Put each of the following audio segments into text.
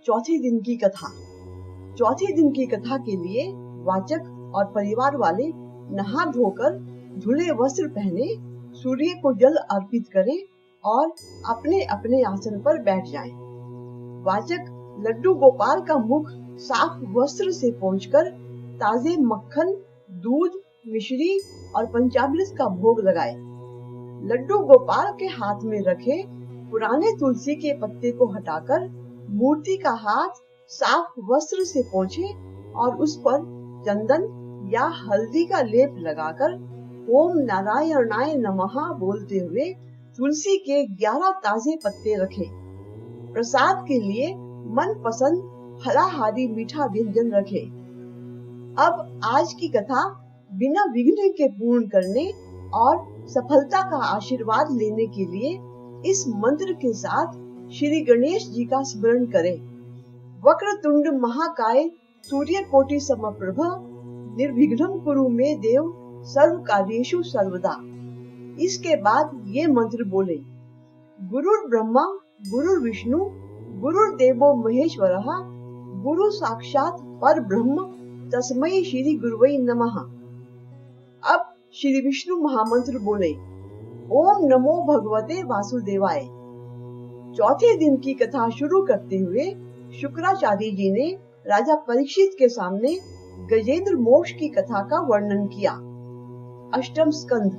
चौथे दिन की कथा। चौथे दिन की कथा के लिए वाचक और परिवार वाले नहा धोकर धुले वस्त्र पहने सूर्य को जल अर्पित करें और अपने अपने आसन पर बैठ जाएं। वाचक लड्डू गोपाल का मुख साफ वस्त्र से पोंछकर ताजे मक्खन, दूध, मिश्री और पंचामृत का भोग लगाए। लड्डू गोपाल के हाथ में रखे पुराने तुलसी के पत्ते को हटाकर मूर्ति का हाथ साफ वस्त्र से पोंछे और उस पर चंदन या हल्दी का लेप लगाकर ओम नारायणाय नमः बोलते हुए तुलसी के 11 ताजे पत्ते रखे। प्रसाद के लिए मनपसंद फलाहारी मीठा व्यंजन रखे। अब आज की कथा बिना विघ्न के पूर्ण करने और सफलता का आशीर्वाद लेने के लिए इस मंत्र के साथ श्री गणेश जी का स्मरण करें। वक्रतुंड महाकाय सूर्यकोटि समप्रभ निर्विघ्नं कुरु मे देव सर्व कार्येषु सर्वदा। इसके बाद ये मंत्र बोले। गुरुर् ब्रह्मा गुरुर् विष्णु गुरुर्देवो महेश्वरः गुरु साक्षात परब्रह्म तस्मै श्री गुरुवे नमः। अब श्री विष्णु महामंत्र बोले। ओम नमो भगवते वासुदेवाय। चौथे दिन की कथा शुरू करते हुए शुक्राचार्य जी ने राजा परीक्षित के सामने गजेंद्र मोक्ष की कथा का वर्णन किया। अष्टम स्कंध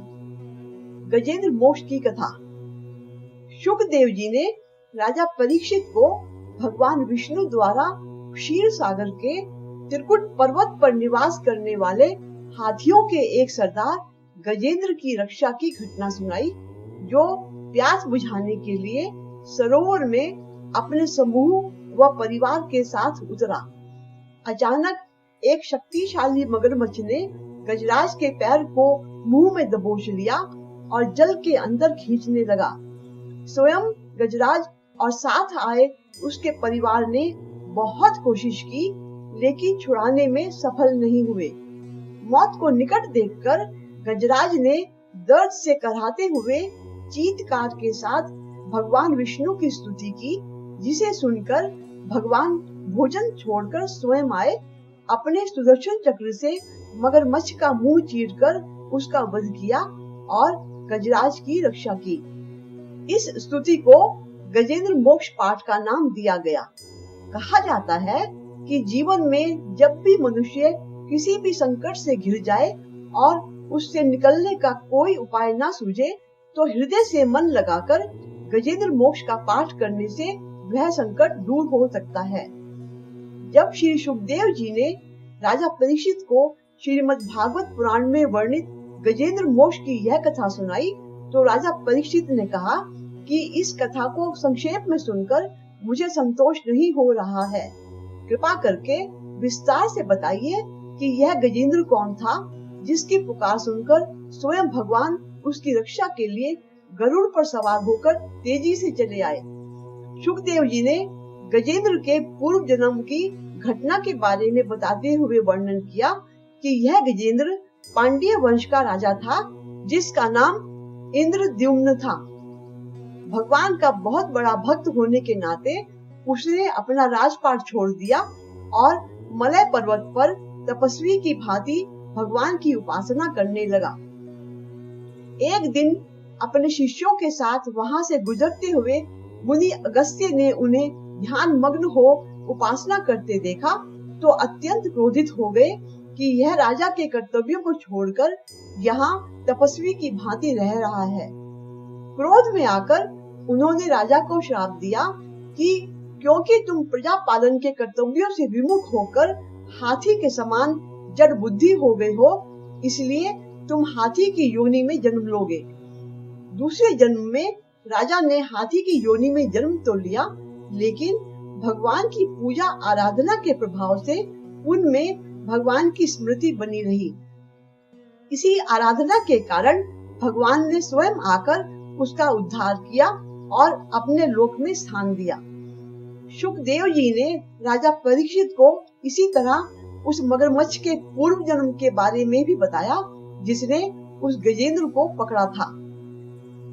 गजेंद्र मोक्ष की कथा। शुकदेव जी ने राजा परीक्षित को भगवान विष्णु द्वारा क्षीर सागर के त्रिकुट पर्वत पर निवास करने वाले हाथियों के एक सरदार गजेंद्र की रक्षा की घटना सुनाई, जो प्यास बुझाने के लिए सरोवर में अपने समूह व परिवार के साथ उतरा। अचानक एक शक्तिशाली मगरमच्छ ने गजराज के पैर को मुंह में दबोच लिया और जल के अंदर खींचने लगा। स्वयं गजराज और साथ आए उसके परिवार ने बहुत कोशिश की, लेकिन छुड़ाने में सफल नहीं हुए। मौत को निकट देखकर गजराज ने दर्द से कराहते हुए चीत्कार के साथ भगवान विष्णु की स्तुति की, जिसे सुनकर भगवान भोजन छोड़कर स्वयं आए, अपने सुदर्शन चक्र से मगरमच्छ का मुंह चीरकर उसका वध किया और गजराज की रक्षा की। इस स्तुति को गजेंद्र मोक्ष पाठ का नाम दिया गया। कहा जाता है कि जीवन में जब भी मनुष्य किसी भी संकट से घिर जाए और उससे निकलने का कोई उपाय ना सूझे, तो हृदय से मन लगाकर गजेंद्र मोक्ष का पाठ करने से वह संकट दूर हो सकता है। जब श्री शुकदेव जी ने राजा परीक्षित को श्रीमद् भागवत पुराण में वर्णित गजेंद्र मोक्ष की यह कथा सुनाई, तो राजा परीक्षित ने कहा कि इस कथा को संक्षेप में सुनकर मुझे संतोष नहीं हो रहा है। कृपा करके विस्तार से बताइए कि यह गजेंद्र कौन था, जिसकी पुकार सुनकर स्वयं भगवान उसकी रक्षा के लिए गरुड़ पर सवार होकर तेजी से चले आए। शुकदेव जी ने गजेंद्र के पूर्व जन्म की घटना के बारे में बताते हुए वर्णन किया कि यह गजेंद्र पांड्य वंश का राजा था, जिसका नाम इंद्रद्युम्न था। भगवान का बहुत बड़ा भक्त होने के नाते उसने अपना राजपाट छोड़ दिया और मलय पर्वत पर तपस्वी की भांति भगवान की उपासना करने लगा। एक दिन अपने शिष्यों के साथ वहां से गुजरते हुए मुनि अगस्त्य ने उन्हें ध्यान मग्न हो उपासना करते देखा, तो अत्यंत क्रोधित हो गए कि यह राजा के कर्तव्यों को छोड़कर यहाँ तपस्वी की भांति रह रहा है। क्रोध में आकर उन्होंने राजा को श्राप दिया कि क्योंकि तुम प्रजा पालन के कर्तव्यों से विमुख होकर हाथी के समान जड़ बुद्धि हो गए हो, इसलिए तुम हाथी की योनि में जन्म लोगे। दूसरे जन्म में राजा ने हाथी की योनि में जन्म तो लिया, लेकिन भगवान की पूजा आराधना के प्रभाव से उनमें भगवान की स्मृति बनी रही। इसी आराधना के कारण भगवान ने स्वयं आकर उसका उद्धार किया और अपने लोक में स्थान दिया। शुकदेव जी ने राजा परीक्षित को इसी तरह उस मगरमच्छ के पूर्व जन्म के बारे में भी बताया, जिसने उस गजेंद्र को पकड़ा था।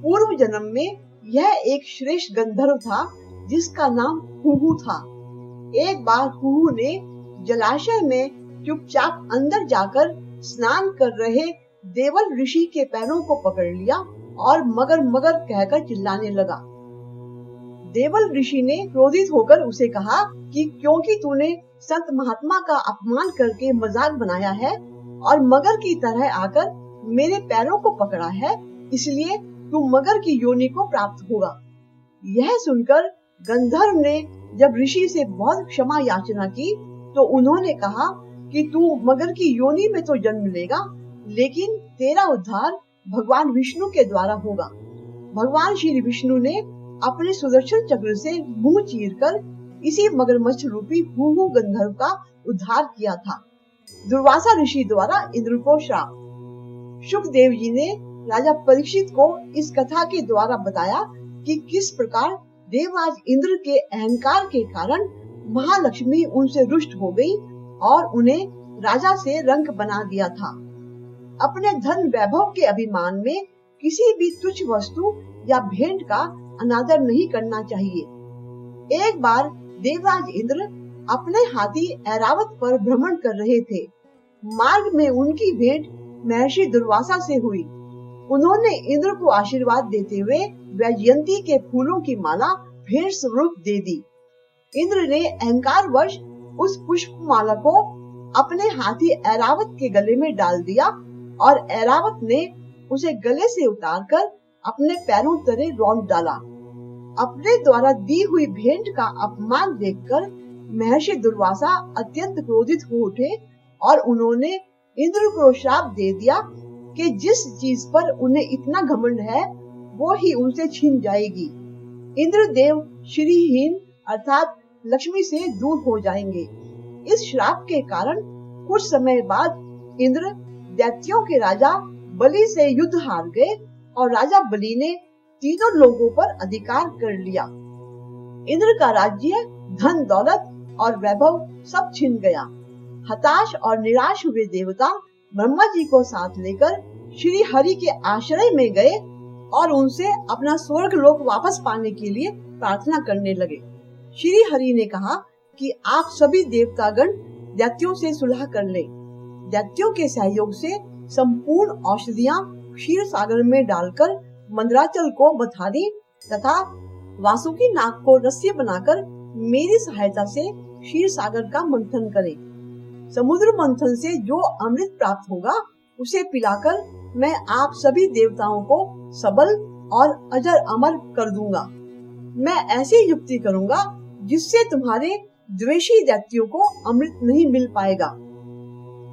पूर्व जन्म में यह एक श्रेष्ठ गंधर्व था, जिसका नाम हुहु था। एक बार हुहू ने जलाशय में चुपचाप अंदर जाकर स्नान कर रहे देवल ऋषि के पैरों को पकड़ लिया और मगर मगर कहकर चिल्लाने लगा। देवल ऋषि ने क्रोधित होकर उसे कहा कि क्योंकि तूने संत महात्मा का अपमान करके मजाक बनाया है और मगर की तरह आकर मेरे पैरों को पकड़ा है, इसलिए तू मगर की योनि को प्राप्त होगा। यह सुनकर गंधर्व ने जब ऋषि से बहुत क्षमा याचना की तो उन्होंने कहा कि तू मगर की योनि में तो जन्म लेगा, लेकिन तेरा उद्धार भगवान विष्णु के द्वारा होगा। भगवान श्री विष्णु ने अपने सुदर्शन चक्र से मुंह चीरकर इसी मगरमच्छ रूपी हुहू गंधर्व का उद्धार किया था। दुर्वासा ऋषि द्वारा इंद्र को श्राप। शुकदेव जी ने राजा परीक्षित को इस कथा के द्वारा बताया कि किस प्रकार देवराज इंद्र के अहंकार के कारण महालक्ष्मी उनसे रुष्ट हो गई और उन्हें राजा से रंक बना दिया था। अपने धन वैभव के अभिमान में किसी भी तुच्छ वस्तु या भेंट का अनादर नहीं करना चाहिए। एक बार देवराज इंद्र अपने हाथी ऐरावत पर भ्रमण कर रहे थे। मार्ग में उनकी भेंट महर्षि दुर्वासा से हुई। उन्होंने इंद्र को आशीर्वाद देते हुए वैजयंती के फूलों की माला भेंट स्वरूप दे दी। इंद्र ने अहंकारवश उस पुष्प माला को अपने हाथी ऐरावत के गले में डाल दिया और ऐरावत ने उसे गले से उतारकर अपने पैरों तले रौंद डाला। अपने द्वारा दी हुई भेंट का अपमान देखकर महर्षि दुर्वासा अत्यंत क्रोधित हो उठे और उन्होंने इंद्र को श्राप दे दिया कि जिस चीज पर उन्हें इतना घमंड है वो ही उनसे छीन जाएगी। इंद्रदेव श्रीहीन अर्थात लक्ष्मी से दूर हो जाएंगे। इस श्राप के कारण कुछ समय बाद इंद्र दैत्यों के राजा बलि से युद्ध हार गए और राजा बलि ने तीनों लोगों पर अधिकार कर लिया। इंद्र का राज्य, धन दौलत और वैभव सब छिन गया। हताश और निराश हुए देवता ब्रह्मा जी को साथ लेकर श्री हरि के आश्रय में गए और उनसे अपना स्वर्ग लोक वापस पाने के लिए प्रार्थना करने लगे। श्री हरि ने कहा कि आप सभी देवतागण दैत्यों से सुलह कर लें। दैत्यों के सहयोग से संपूर्ण औषधियां क्षीर सागर में डालकर मंदराचल को बथानी तथा वासुकी नाग को रस्सी बनाकर मेरी सहायता से क्षीर सागर का मंथन करें। समुद्र मंथन से जो अमृत प्राप्त होगा उसे पिलाकर मैं आप सभी देवताओं को सबल और अजर अमर कर दूंगा। मैं ऐसी युक्ति करूंगा जिससे तुम्हारे द्वेषी दैत्यों को अमृत नहीं मिल पाएगा।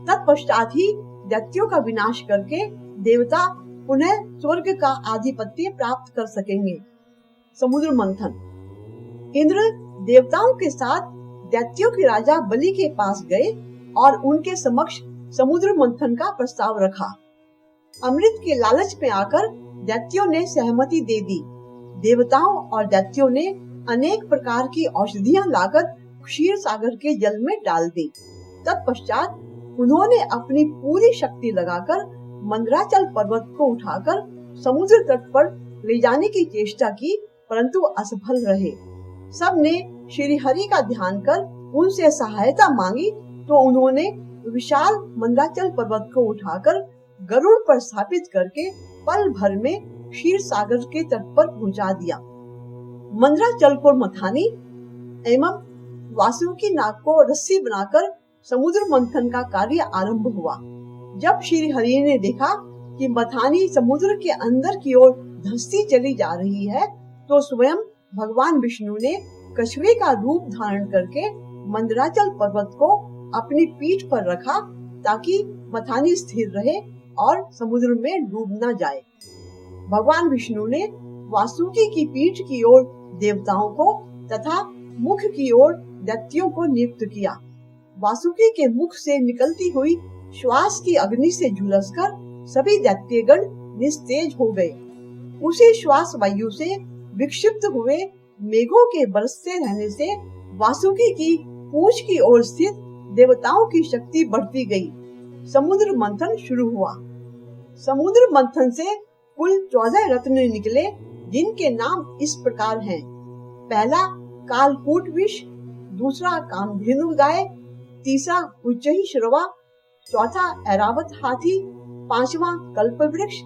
तत्पश्चात ही दैत्यों का विनाश करके देवता पुनः स्वर्ग का आधिपत्य प्राप्त कर सकेंगे। समुद्र मंथन। इंद्र देवताओं के साथ दैत्यों के राजा बलि के पास गए और उनके समक्ष समुद्र मंथन का प्रस्ताव रखा। अमृत के लालच में आकर दैत्यों ने सहमति दे दी। देवताओं और दैत्यों ने अनेक प्रकार की औषधियां लाकर क्षीर सागर के जल में डाल दी। तत्पश्चात उन्होंने अपनी पूरी शक्ति लगाकर मंदराचल पर्वत को उठाकर समुद्र तट पर ले जाने की चेष्टा की, परंतु असफल रहे। सबने श्री हरि का ध्यान कर उनसे सहायता मांगी तो उन्होंने विशाल मंदराचल पर्वत को उठाकर गरुड़ पर स्थापित करके पल भर में क्षीर सागर के तट पर पहुंचा दिया। मंदराचल को मथानी एवं वासुकी नाग को रस्सी बनाकर समुद्र मंथन का कार्य आरंभ हुआ। जब श्री हरि ने देखा कि मथानी समुद्र के अंदर की ओर धंसती चली जा रही है तो स्वयं भगवान विष्णु ने कछुए का रूप धारण करके मंदराचल पर्वत को अपनी पीठ पर रखा ताकि मथानी स्थिर रहे और समुद्र में डूब न जाए। भगवान विष्णु ने वासुकी की पीठ की ओर देवताओं को तथा मुख की ओर दैत्यों को नियुक्त किया। वासुकी के मुख से निकलती हुई श्वास की अग्नि से झुलसकर सभी दैत्यगण निस्तेज हो गए। उसी श्वास वायु से विक्षिप्त हुए मेघों के बरसते रहने से वासुकी की पूंछ की ओर स्थित देवताओं की शक्ति बढ़ती गई। समुद्र मंथन शुरू हुआ। समुद्र मंथन से कुल 14 रत्न निकले, जिनके नाम इस प्रकार हैं। पहला कालकूट विष, दूसरा कामधेनु गाय, तीसरा उज्जही श्रवा, चौथा ऐरावत हाथी, पांचवा कल्प वृक्ष,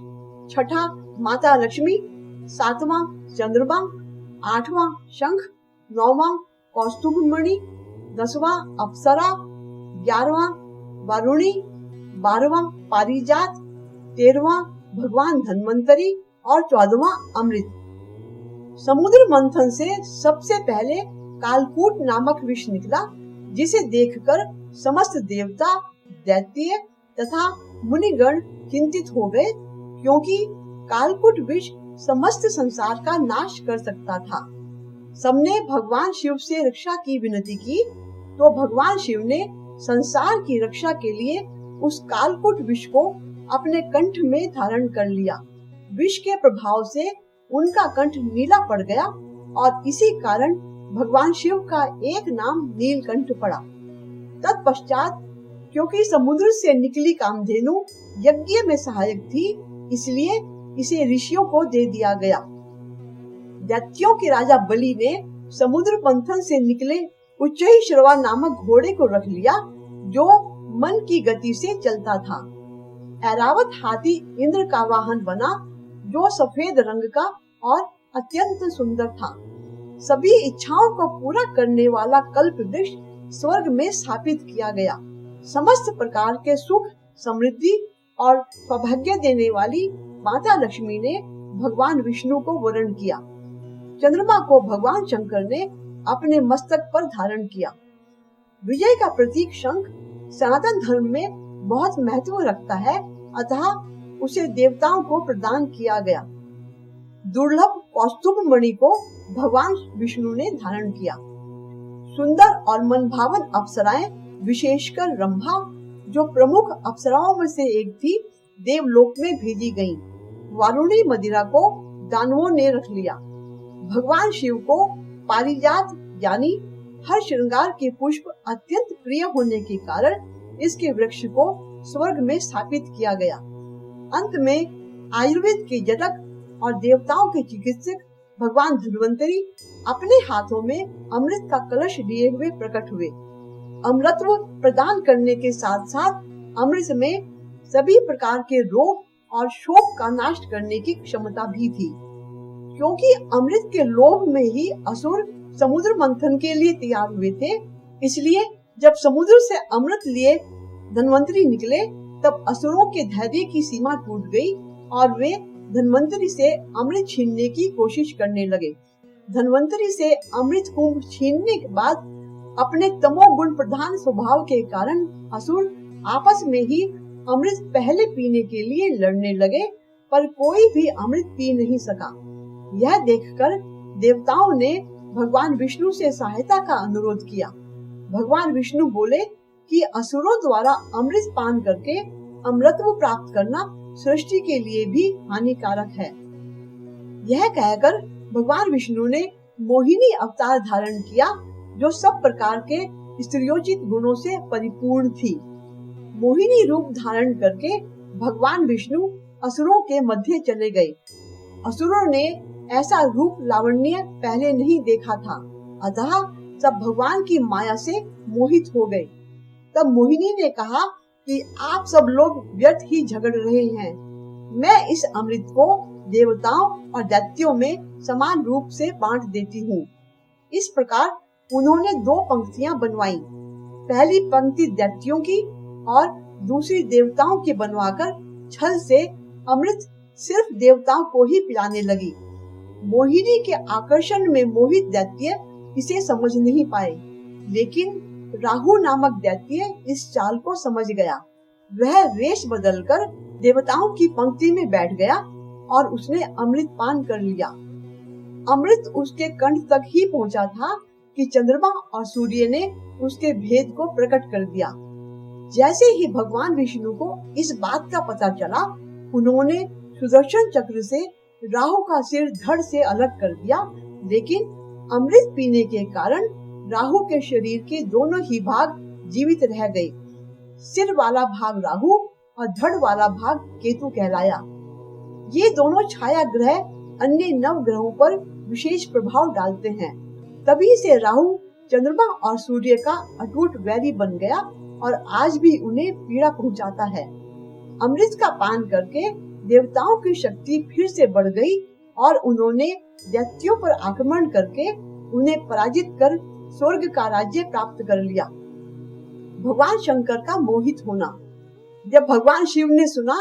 छठा माता लक्ष्मी, सातवां चंद्रमा, आठवां शंख, नौवां कौस्तुभ मणि, 10वां अप्सरा, 11वां वरुणी, 12वां पारिजात, 13वां भगवान धन्वंतरी और 14वां अमृत। समुद्र मंथन से सबसे पहले कालकूट नामक विष निकला, जिसे देखकर समस्त देवता, दैत्य तथा मुनिगण चिंतित हो गए, क्योंकि कालकूट विष समस्त संसार का नाश कर सकता था। सबने भगवान शिव से रक्षा की विनती की, तो भगवान शिव ने संसार की रक्षा के लिए उस कालकूट विष को अपने कंठ में धारण कर लिया। विष के प्रभाव से उनका कंठ नीला पड़ गया और इसी कारण भगवान शिव का एक नाम नीलकंठ पड़ा। तत्पश्चात क्योंकि समुद्र से निकली कामधेनु यज्ञ में सहायक थी, इसलिए इसे ऋषियों को दे दिया गया। दैत्यों के राजा बलि ने समुद्र मंथन से निकले उच्चई श्रवा नामक घोड़े को रख लिया, जो मन की गति से चलता था। ऐरावत हाथी इंद्र का वाहन बना, जो सफेद रंग का और अत्यंत सुंदर था। सभी इच्छाओं को पूरा करने वाला कल्प वृक्ष स्वर्ग में स्थापित किया गया। समस्त प्रकार के सुख, समृद्धि और सौभाग्य देने वाली माता लक्ष्मी ने भगवान विष्णु को वरण किया। चंद्रमा को भगवान शंकर ने अपने मस्तक पर धारण किया। विजय का प्रतीक शंख सनातन धर्म में बहुत महत्व रखता है, अतः उसे देवताओं को प्रदान किया गया। दुर्लभ कौस्तुभ मणि को भगवान विष्णु ने धारण किया। सुंदर और मनभावन अप्सराएं, विशेषकर रंभा, जो प्रमुख अप्सराओं में से एक थी, देवलोक में भेजी गईं। वारुणी मदिरा को दानवों ने रख लिया। भगवान शिव को पारिजात यानी हर श्रृंगार के पुष्प अत्यंत प्रिय होने के कारण इसके वृक्ष को स्वर्ग में स्थापित किया गया। अंत में आयुर्वेद के जनक और देवताओं के चिकित्सक भगवान धन्वंतरी अपने हाथों में अमृत का कलश लिए हुए प्रकट हुए। अमृतत्व प्रदान करने के साथ साथ अमृत में सभी प्रकार के रोग और शोक का नाश करने की क्षमता भी थी। क्योंकि अमृत के लोभ में ही असुर समुद्र मंथन के लिए तैयार हुए थे, इसलिए जब समुद्र से अमृत लिए धन्वंतरी निकले, तब असुरों के धैर्य की सीमा टूट गई और वे धन्वंतरी से अमृत छीनने की कोशिश करने लगे। धन्वंतरी से अमृत कुंभ छीनने के बाद अपने तमोगुण प्रधान स्वभाव के कारण असुर आपस में ही अमृत पहले पीने के लिए लड़ने लगे, पर कोई भी अमृत पी नहीं सका। यह देखकर देवताओं ने भगवान विष्णु से सहायता का अनुरोध किया। भगवान विष्णु बोले कि असुरों द्वारा अमृत पान करके अमृतत्व प्राप्त करना सृष्टि के लिए भी हानिकारक है। यह कहकर भगवान विष्णु ने मोहिनी अवतार धारण किया, जो सब प्रकार के स्त्रियोचित गुणों से परिपूर्ण थी। मोहिनी रूप धारण करके भगवान विष्णु असुरों के मध्य चले गए। असुरों ने ऐसा रूप लावण्य पहले नहीं देखा था, अतः सब भगवान की माया से मोहित हो गए। तब मोहिनी ने कहा कि आप सब लोग व्यर्थ ही झगड़ रहे हैं। मैं इस अमृत को देवताओं और दैत्यों में समान रूप से बांट देती हूँ। इस प्रकार उन्होंने दो पंक्तियां बनवाई। पहली पंक्ति दैत्यों की और दूसरी देवताओं की बनवाकर छल से अमृत सिर्फ देवताओं को ही पिलाने लगी। मोहिनी के आकर्षण में मोहित दैत्य इसे समझ नहीं पाए, लेकिन राहु नामक दैत्य इस चाल को समझ गया। वह वेश बदलकर देवताओं की पंक्ति में बैठ गया और उसने अमृत पान कर लिया। अमृत उसके कंठ तक ही पहुंचा था कि चंद्रमा और सूर्य ने उसके भेद को प्रकट कर दिया। जैसे ही भगवान विष्णु को इस बात का पता चला, उन्होंने सुदर्शन चक्र से राहु का सिर धड़ से अलग कर दिया, लेकिन अमृत पीने के कारण राहु के शरीर के दोनों ही भाग जीवित रह गए। सिर वाला भाग राहु और धड़ वाला भाग केतु कहलाया। ये दोनों छाया ग्रह अन्य 9 ग्रहों पर विशेष प्रभाव डालते हैं। तभी से राहु चंद्रमा और सूर्य का अटूट वैरी बन गया और आज भी उन्हें पीड़ा पहुंचाता है। अमृत का पान करके देवताओं की शक्ति फिर से बढ़ गई और उन्होंने दैत्यों पर आक्रमण करके उन्हें पराजित कर स्वर्ग का राज्य प्राप्त कर लिया। भगवान शंकर का मोहित होना। जब भगवान शिव ने सुना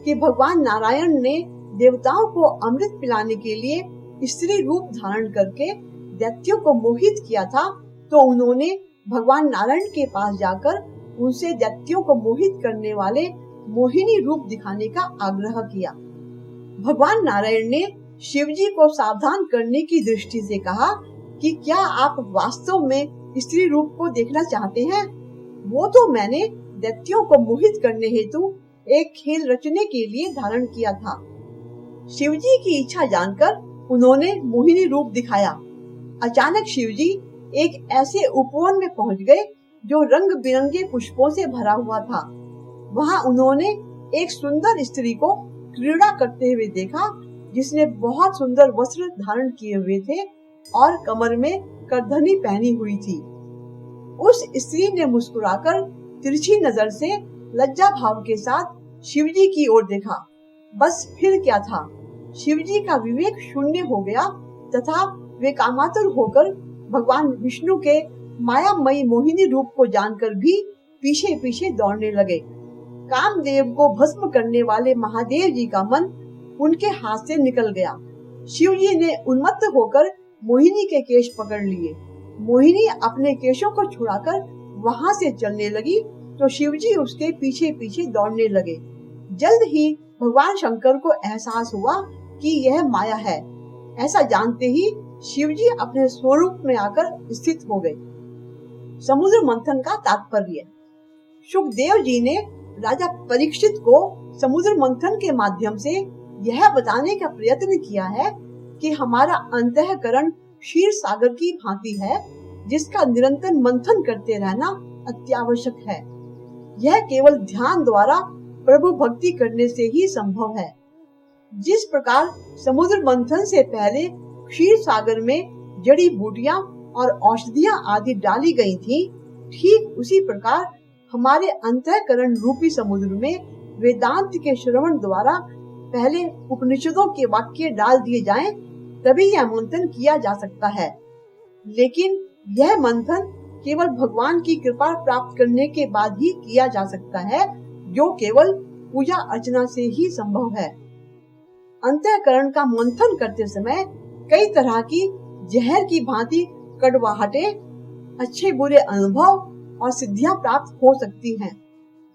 कि भगवान नारायण ने देवताओं को अमृत पिलाने के लिए स्त्री रूप धारण करके दैत्यों को मोहित किया था, तो उन्होंने भगवान नारायण के पास जाकर उनसे दैत्यों को मोहित करने वाले मोहिनी रूप दिखाने का आग्रह किया। भगवान नारायण ने शिव जी को सावधान करने की दृष्टि से कहा कि क्या आप वास्तव में स्त्री रूप को देखना चाहते हैं? वो तो मैंने दैत्यों को मोहित करने हेतु एक खेल रचने के लिए धारण किया था। शिव जी की इच्छा जानकर उन्होंने मोहिनी रूप दिखाया। अचानक शिव जी एक ऐसे उपवन में पहुंच गए जो रंग बिरंगे पुष्पों से भरा हुआ था। वहां उन्होंने एक सुंदर स्त्री को क्रीड़ा करते हुए देखा, जिसने बहुत सुंदर वस्त्र धारण किए हुए थे और कमर में करधनी पहनी हुई थी। उस स्त्री ने मुस्कुराकर तिरछी नजर से लज्जा भाव के साथ शिवजी की ओर देखा। बस फिर क्या था, शिवजी का विवेक शून्य हो गया तथा वे कामातुर होकर भगवान विष्णु के मायामयी मोहिनी रूप को जानकर भी पीछे पीछे दौड़ने लगे। कामदेव को भस्म करने वाले महादेव जी का मन उनके हाथ से निकल गया। शिव जी ने उन्मत्त होकर मोहिनी के केश पकड़ लिए। मोहिनी अपने केशों को छुड़ाकर वहां से चलने लगी तो शिव जी उसके पीछे पीछे दौड़ने लगे। जल्द ही भगवान शंकर को एहसास हुआ कि यह माया है। ऐसा जानते ही शिव जी अपने स्वरूप में आकर स्थित हो गए। समुद्र मंथन का तात्पर्य। सुखदेव जी ने राजा परीक्षित को समुद्र मंथन के माध्यम से यह बताने का प्रयत्न किया है कि हमारा अंतःकरण क्षीर सागर की भांति है, जिसका निरंतर मंथन करते रहना अत्यावश्यक है। यह केवल ध्यान द्वारा प्रभु भक्ति करने से ही संभव है। जिस प्रकार समुद्र मंथन से पहले क्षीर सागर में जड़ी बूटियां और औषधियां आदि डाली गई थी, ठीक उसी प्रकार हमारे अंतःकरण रूपी समुद्र में वेदांत के श्रवण द्वारा पहले उपनिषदों के वाक्य डाल दिए जाएं, तभी यह मंथन किया जा सकता है। लेकिन यह मंथन केवल भगवान की कृपा प्राप्त करने के बाद ही किया जा सकता है, जो केवल पूजा अर्चना से ही संभव है। अंतःकरण का मंथन करते समय कई तरह की जहर की भांति कड़वाहटे, अच्छे बुरे अनुभव और सिद्धियां प्राप्त हो सकती हैं।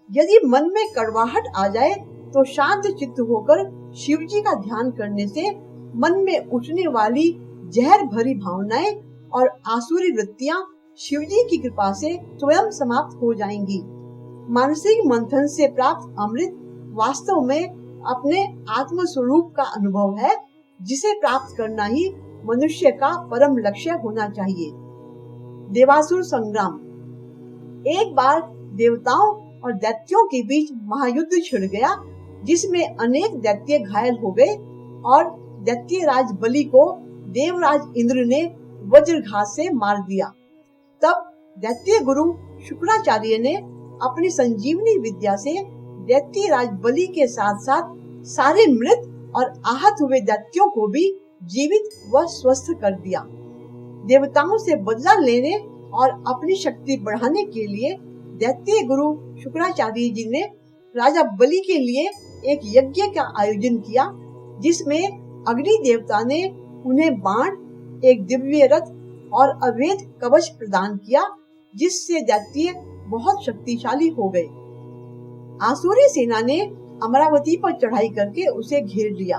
यदि मन में कड़वाहट आ जाए तो शांत चित्त होकर शिव जी का ध्यान करने से मन में उठने वाली जहर भरी भावनाएं और आसुरी वृत्तियां शिव जी की कृपा से स्वयं समाप्त हो जाएंगी। मानसिक मंथन से प्राप्त अमृत वास्तव में अपने आत्म स्वरूप का अनुभव है, जिसे प्राप्त करना ही मनुष्य का परम लक्ष्य होना चाहिए। देवासुर संग्राम। एक बार देवताओं और दैत्यों के बीच महायुद्ध छिड़ गया, जिसमें अनेक दैत्य घायल हो गए और दैत्य राज बलि को देवराज इंद्र ने वज्रघात से मार दिया। तब दैत्य गुरु शुक्राचार्य ने अपनी संजीवनी विद्या से दैत्य राज बलि के साथ साथ सारे मृत और आहत हुए दैत्यों को भी जीवित व स्वस्थ कर दिया। देवताओं से बदला लेने और अपनी शक्ति बढ़ाने के लिए दैत्य गुरु शुक्राचार्य जी ने राजा बलि के लिए एक यज्ञ का आयोजन किया, जिसमें अग्नि देवता ने उन्हें बाण, एक दिव्य रथ और अवैध कवच प्रदान किया, जिससे दैत्य बहुत शक्तिशाली हो गए। आसुरी सेना ने अमरावती पर चढ़ाई करके उसे घेर लिया।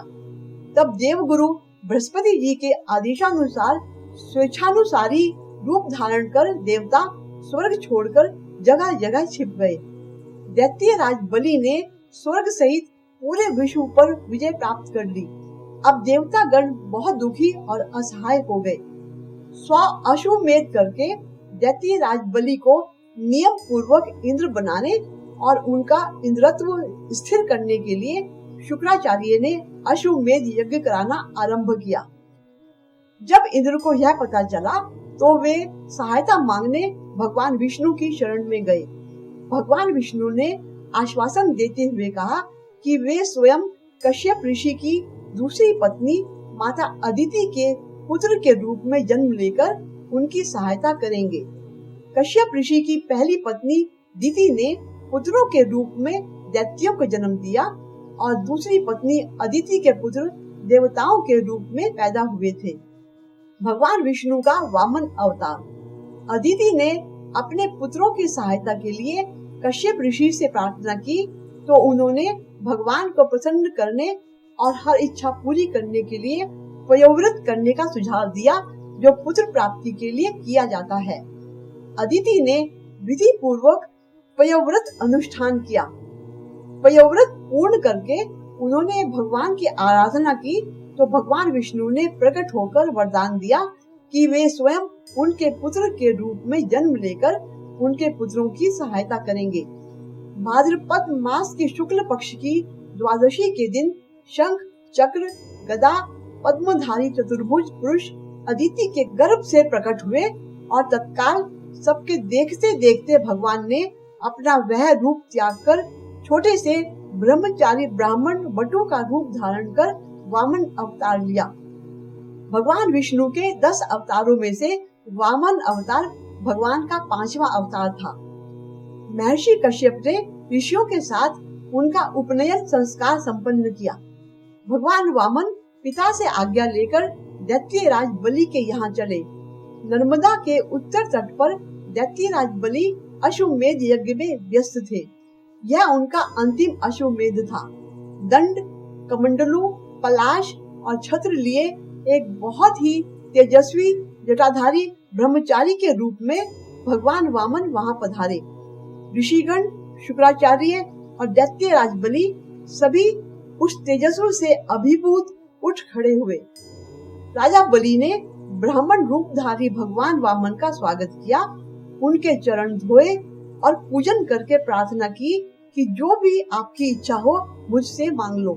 तब देवगुरु बृहस्पति जी के आदेशानुसार स्वेच्छानुसारी रूप धारण कर देवता स्वर्ग छोड़कर जगह जगह छिप गए। दैत्य राज बलि ने स्वर्ग सहित पूरे विश्व पर विजय प्राप्त कर ली। अब देवता गण बहुत दुखी और असहाय हो गए। स्व अश्वमेध करके दैत्य राज बलि को नियम पूर्वक इंद्र बनाने और उनका इंद्रत्व स्थिर करने के लिए शुक्राचार्य ने अश्वमेध यज्ञ कराना आरंभ किया। जब इंद्र को यह पता चला तो वे सहायता मांगने भगवान विष्णु की शरण में गए। भगवान विष्णु ने आश्वासन देते हुए कहा कि वे स्वयं कश्यप ऋषि की दूसरी पत्नी माता अदिति के पुत्र के रूप में जन्म लेकर उनकी सहायता करेंगे। कश्यप ऋषि की पहली पत्नी दिति ने पुत्रों के रूप में दैत्यों को जन्म दिया और दूसरी पत्नी अदिति के पुत्र देवताओं के रूप में पैदा हुए थे। भगवान विष्णु का वामन अवतार। अदिति ने अपने पुत्रों की सहायता के लिए कश्यप ऋषि से प्रार्थना की तो उन्होंने भगवान को प्रसन्न करने और हर इच्छा पूरी करने के लिए पयोव्रत करने का सुझाव दिया, जो पुत्र प्राप्ति के लिए किया जाता है। अदिति ने विधि पूर्वक पयोव्रत अनुष्ठान किया। पयोव्रत पूर्ण करके उन्होंने भगवान की आराधना की तो भगवान विष्णु ने प्रकट होकर वरदान दिया कि वे स्वयं उनके पुत्र के रूप में जन्म लेकर उनके पुत्रों की सहायता करेंगे। भाद्रपद मास के शुक्ल पक्ष की द्वादशी के दिन शंख, चक्र, गदा, पद्मधारी चतुर्भुज पुरुष अदिति के गर्भ से प्रकट हुए और तत्काल सबके देखते देखते भगवान ने अपना वह रूप त्याग कर छोटे से ब्रह्मचारी ब्राह्मण वटु का रूप धारण कर वामन अवतार लिया। भगवान विष्णु के 10 अवतारों में से वामन अवतार भगवान का 5वां अवतार था। महर्षि कश्यप ने ऋषियों के साथ उनका उपनयन संस्कार संपन्न किया। भगवान वामन पिता से आज्ञा लेकर दैत्यराज बलि के यहाँ चले। नर्मदा के उत्तर तट पर दैत्यराज बलि अश्वमेध यज्ञ में व्यस्त थे। यह उनका अंतिम अश्वमेध था। दंड, कमंडलू, पलाश और छत्र लिए एक बहुत ही तेजस्वी जटाधारी ब्रह्मचारी के रूप में भगवान वामन वहां पधारे। ऋषिगण, शुक्राचार्य और दैत्यराज बलि सभी उस तेजस्व से अभिभूत उठ खड़े हुए। राजा बलि ने ब्राह्मण रूपधारी भगवान वामन का स्वागत किया, उनके चरण धोए और पूजन करके प्रार्थना की कि जो भी आपकी इच्छा हो मुझसे मांग लो।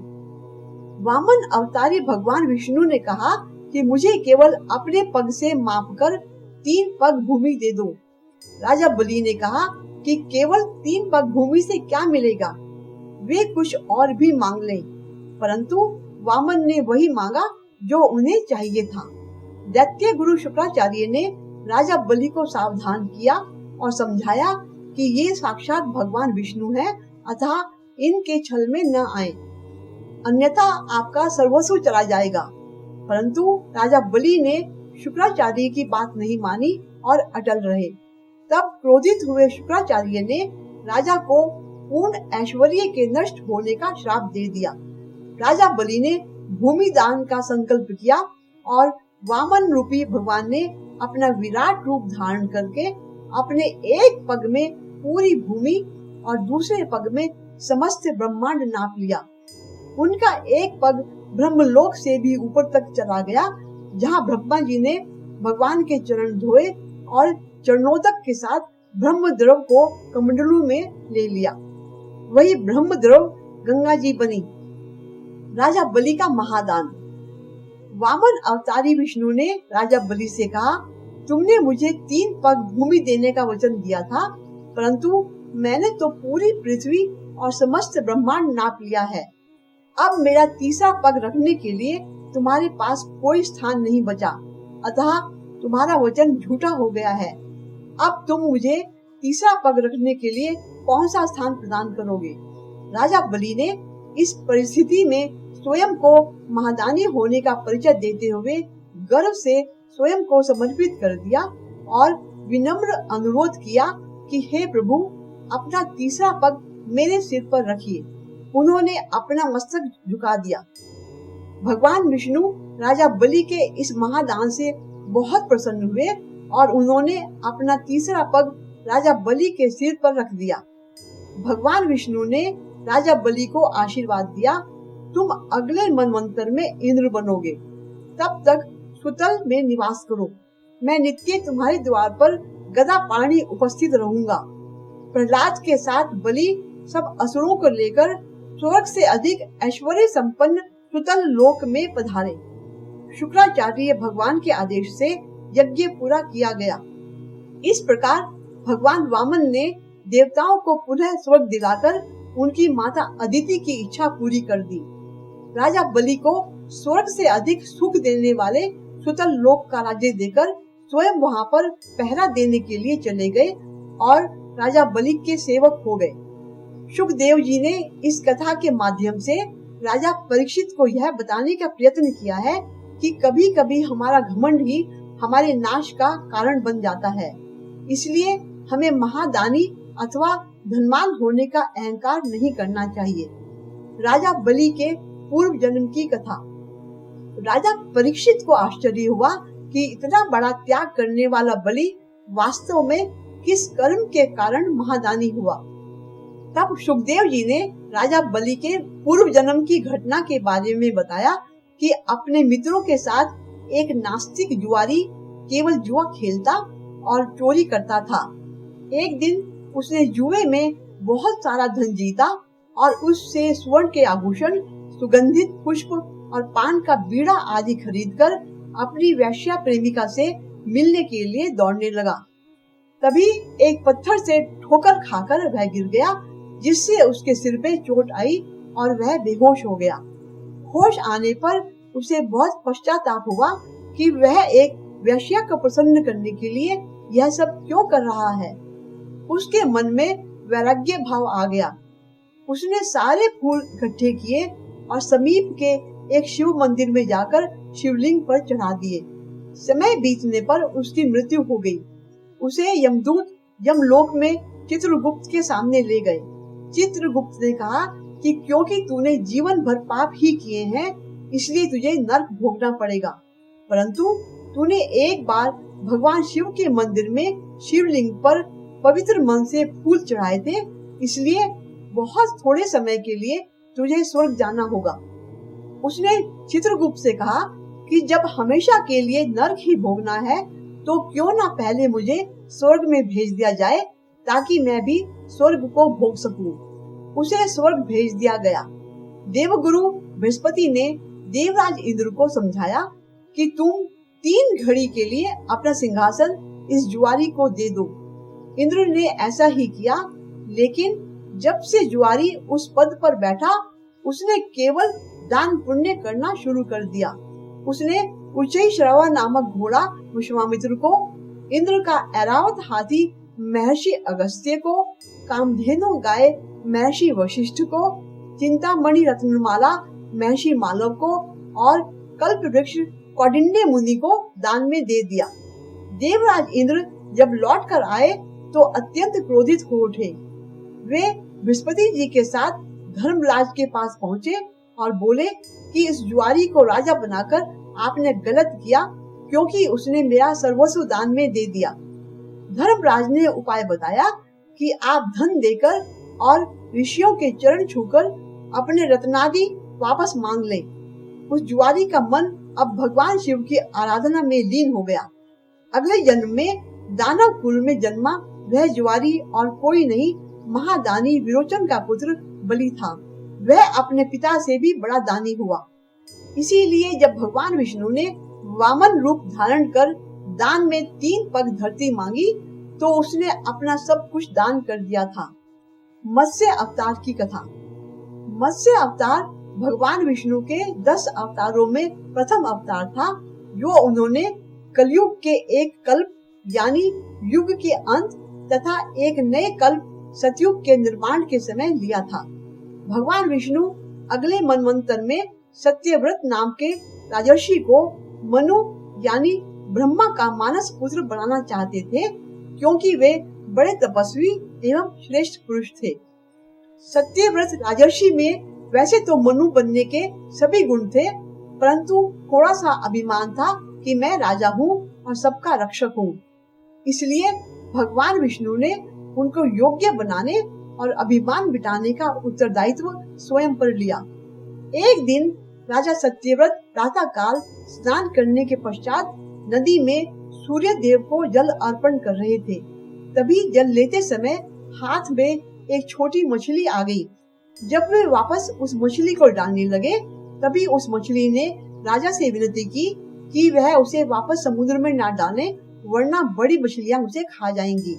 वामन अवतारी भगवान विष्णु ने कहा कि मुझे केवल अपने पग से मापकर 3 पग भूमि दे दो। राजा बलि ने कहा कि केवल 3 पग भूमि से क्या मिलेगा, वे कुछ और भी मांग लें। परंतु वामन ने वही मांगा जो उन्हें चाहिए था। दैत्य गुरु शुक्राचार्य ने राजा बलि को सावधान किया और समझाया कि ये साक्षात भगवान विष्णु हैं, अतः इनके छल में न आए, अन्यथा आपका सर्वस्व चला जाएगा। परंतु राजा बलि ने शुक्राचार्य की बात नहीं मानी और अटल रहे। तब क्रोधित हुए शुक्राचार्य ने राजा को पूर्ण ऐश्वर्य के नष्ट होने का श्राप दे दिया। राजा बलि ने भूमि दान का संकल्प किया और वामन रूपी भगवान ने अपना विराट रूप धारण करके अपने एक पग में पूरी भूमि और दूसरे पग में समस्त ब्रह्मांड नाप लिया। उनका एक पग ब्रह्मलोक से भी ऊपर तक चला गया, जहाँ ब्रह्मा जी ने भगवान के चरण धोए और चरणोदक के साथ ब्रह्म द्रव को कमंडलू में ले लिया। वही ब्रह्म द्रव गंगा जी बनी। राजा बलि का महादान। वामन अवतारी विष्णु ने राजा बलि से कहा, तुमने मुझे 3 पग भूमि देने का वचन दिया था, परंतु मैंने तो पूरी पृथ्वी और समस्त ब्रह्मांड नाप लिया है। अब मेरा तीसरा पग रखने के लिए तुम्हारे पास कोई स्थान नहीं बचा, अतः तुम्हारा वचन झूठा हो गया है। अब तुम मुझे तीसरा पग रखने के लिए कौन सा स्थान प्रदान करोगे? राजा बलि ने इस परिस्थिति में स्वयं को महादानी होने का परिचय देते हुए गर्व से स्वयं को समर्पित कर दिया और विनम्र अनुरोध किया कि हे प्रभु, अपना तीसरा पग मेरे सिर पर रखिए। उन्होंने अपना मस्तक झुका दिया। भगवान विष्णु राजा बलि के इस महादान से बहुत प्रसन्न हुए और उन्होंने अपना तीसरा पग राजा बलि के सिर पर रख दिया। भगवान विष्णु ने राजा बलि को आशीर्वाद दिया, तुम अगले मनवंतर में इंद्र बनोगे, तब तक सुतल में निवास करो। मैं नित्य तुम्हारे द्वार पर गदा पाणी उपस्थित रहूंगा। प्रहलाद के साथ बलि सब असुरों को लेकर स्वर्ग से अधिक ऐश्वर्य संपन्न सुतल लोक में पधारे। शुक्राचार्य भगवान के आदेश से यज्ञ पूरा किया गया। इस प्रकार भगवान वामन ने देवताओं को पुनः स्वर्ग दिलाकर उनकी माता अदिति की इच्छा पूरी कर दी। राजा बलि को स्वर्ग से अधिक सुख देने वाले सुतल लोक का राज्य देकर स्वयं वहां पर पहरा देने के लिए चले गए और राजा बलि के सेवक हो गए। शुकदेव जी ने इस कथा के माध्यम से राजा परीक्षित को यह बताने का प्रयत्न किया है कि कभी कभी हमारा घमंड ही हमारे नाश का कारण बन जाता है। इसलिए हमें महादानी अथवा धनवान होने का अहंकार नहीं करना चाहिए। राजा बलि के पूर्व जन्म की कथा। राजा परीक्षित को आश्चर्य हुआ कि इतना बड़ा त्याग करने वाला बलि वास्तव में किस कर्म के कारण महादानी हुआ। तब शुकदेव जी ने राजा बलि के पूर्व जन्म की घटना के बारे में बताया कि अपने मित्रों के साथ एक नास्तिक जुआरी केवल जुआ खेलता और चोरी करता था। एक दिन उसने जुए में बहुत सारा धन जीता और उससे स्वर्ण के आभूषण, सुगंधित पुष्प और पान का बीड़ा आदि खरीदकर अपनी वेश्या प्रेमिका से मिलने के लिए दौड़ने लगा। तभी एक पत्थर से ठोकर खाकर वह गिर गया, जिससे उसके सिर पे चोट आई और वह बेहोश हो गया। होश आने पर उसे बहुत पश्चाताप हुआ कि वह एक वेश्या को प्रसन्न करने के लिए यह सब क्यों कर रहा है। उसके मन में वैराग्य भाव आ गया। उसने सारे फूल इकट्ठे किए और समीप के एक शिव मंदिर में जाकर शिवलिंग पर चढ़ा दिए। समय बीतने पर उसकी मृत्यु हो गई। उसे यमदूत यमलोक में चित्रगुप्त के सामने ले गए। चित्रगुप्त ने कहा कि क्योंकि तूने जीवन भर पाप ही किए हैं, इसलिए तुझे नरक भोगना पड़ेगा। परंतु तूने एक बार भगवान शिव के मंदिर में शिवलिंग पर पवित्र मन से फूल चढ़ाए थे, इसलिए बहुत थोड़े समय के लिए तुझे स्वर्ग जाना होगा। उसने चित्रगुप्त से कहा कि जब हमेशा के लिए नरक ही भोगना है, तो क्यों ना पहले मुझे स्वर्ग में भेज दिया जाए, ताकि मैं भी स्वर्ग को भोग सकूं। उसे स्वर्ग भेज दिया गया। देवगुरु बृहस्पति ने देवराज इंद्र को समझाया कि तुम 3 घड़ी के लिए अपना सिंहासन इस जुआरी को दे दो। इंद्र ने ऐसा ही किया, लेकिन जब से जुआरी उस पद पर बैठा, उसने केवल दान पुण्य करना शुरू कर दिया। उसने उच्चैश्रवा नामक घोड़ा विश्वामित्र को, इंद्र का ऐरावत हाथी महर्षि अगस्त्य को, कामधेनु गाय महर्षि वशिष्ठ को, चिंतामणि रत्नमाला महर्षि मालव को और कल्प वृक्ष कौंडिन्य मुनि को दान में दे दिया। देवराज इंद्र जब लौट कर आए तो अत्यंत क्रोधित हो उठे। वे बृहस्पति जी के साथ धर्मराज के पास पहुँचे और बोले कि इस जुआरी को राजा बनाकर आपने गलत किया, क्योंकि उसने मेरा सर्वस्व दान में दे दिया। धर्मराज ने उपाय बताया कि आप धन देकर और ऋषियों के चरण छूकर अपने रत्नादि वापस मांग लें। उस जुआरी का मन अब भगवान शिव की आराधना में लीन हो गया। अगले जन्म में दानव कुल में जन्मा वह जुआरी और कोई नहीं, महादानी विरोचन का पुत्र बलि था। वह अपने पिता से भी बड़ा दानी हुआ। इसीलिए जब भगवान विष्णु ने वामन रूप धारण कर दान में 3 पग धरती मांगी, तो उसने अपना सब कुछ दान कर दिया था। मत्स्य अवतार की कथा। मत्स्य अवतार भगवान विष्णु के 10 अवतारों में प्रथम अवतार था, जो उन्होंने कलयुग के एक कल्प यानी युग के अंत तथा एक नए कल्प सतयुग के निर्माण के समय लिया था। भगवान विष्णु अगले मनवंतर में सत्यव्रत नाम के राजर्षि को मनु यानी ब्रह्मा का मानस पुत्र बनाना चाहते थे, क्योंकि वे बड़े तपस्वी एवं श्रेष्ठ पुरुष थे। सत्यव्रत राजर्षि में वैसे तो मनु बनने के सभी गुण थे, परंतु थोड़ा सा अभिमान था कि मैं राजा हूँ और सबका रक्षक हूँ। इसलिए भगवान विष्णु ने उनको योग्य बनाने और अभिमान मिटाने का उत्तरदायित्व स्वयं पर लिया। एक दिन राजा सत्यव्रत प्रातः काल स्नान करने के पश्चात नदी में सूर्य देव को जल अर्पण कर रहे थे। तभी जल लेते समय हाथ में एक छोटी मछली आ गई। जब वे वापस उस मछली को डालने लगे, तभी उस मछली ने राजा से विनती की कि वह उसे वापस समुद्र में ना डालें, वरना बड़ी मछलियां उसे खा जाएंगी।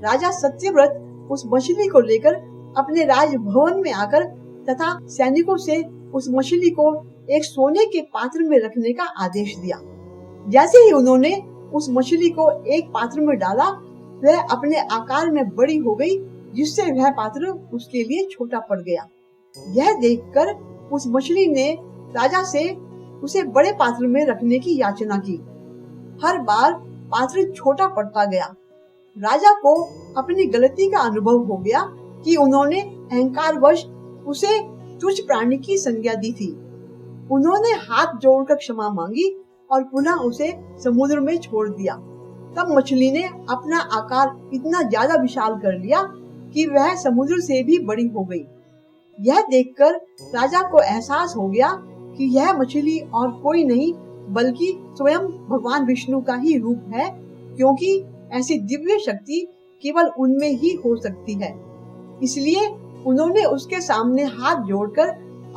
राजा सत्यव्रत उस मछली को लेकर अपने राजभवन में आकर तथा सैनिकों से उस मछली को एक सोने के पात्र में रखने का आदेश दिया। जैसे ही उन्होंने उस मछली को एक पात्र में डाला, वह अपने आकार में बड़ी हो गई, जिससे वह पात्र उसके लिए छोटा पड़ गया। यह देखकर उस मछली ने राजा से उसे बड़े पात्र में रखने की याचना की। हर बार पात्र छोटा पड़ता गया। राजा को अपनी गलती का अनुभव हो गया कि उन्होंने अहंकारवश उसे तुच्छ प्राणी की संज्ञा दी थी। उन्होंने हाथ जोड़कर क्षमा मांगी और पुनः उसे समुद्र में छोड़ दिया। तब मछली ने अपना आकार इतना ज्यादा विशाल कर लिया कि वह समुद्र से भी बड़ी हो गई। यह देखकर राजा को एहसास हो गया कि यह मछली और कोई नहीं बल्कि स्वयं भगवान विष्णु का ही रूप है, क्योंकि ऐसी दिव्य शक्ति केवल उनमें ही हो सकती है। इसलिए उन्होंने उसके सामने हाथ जोड़कर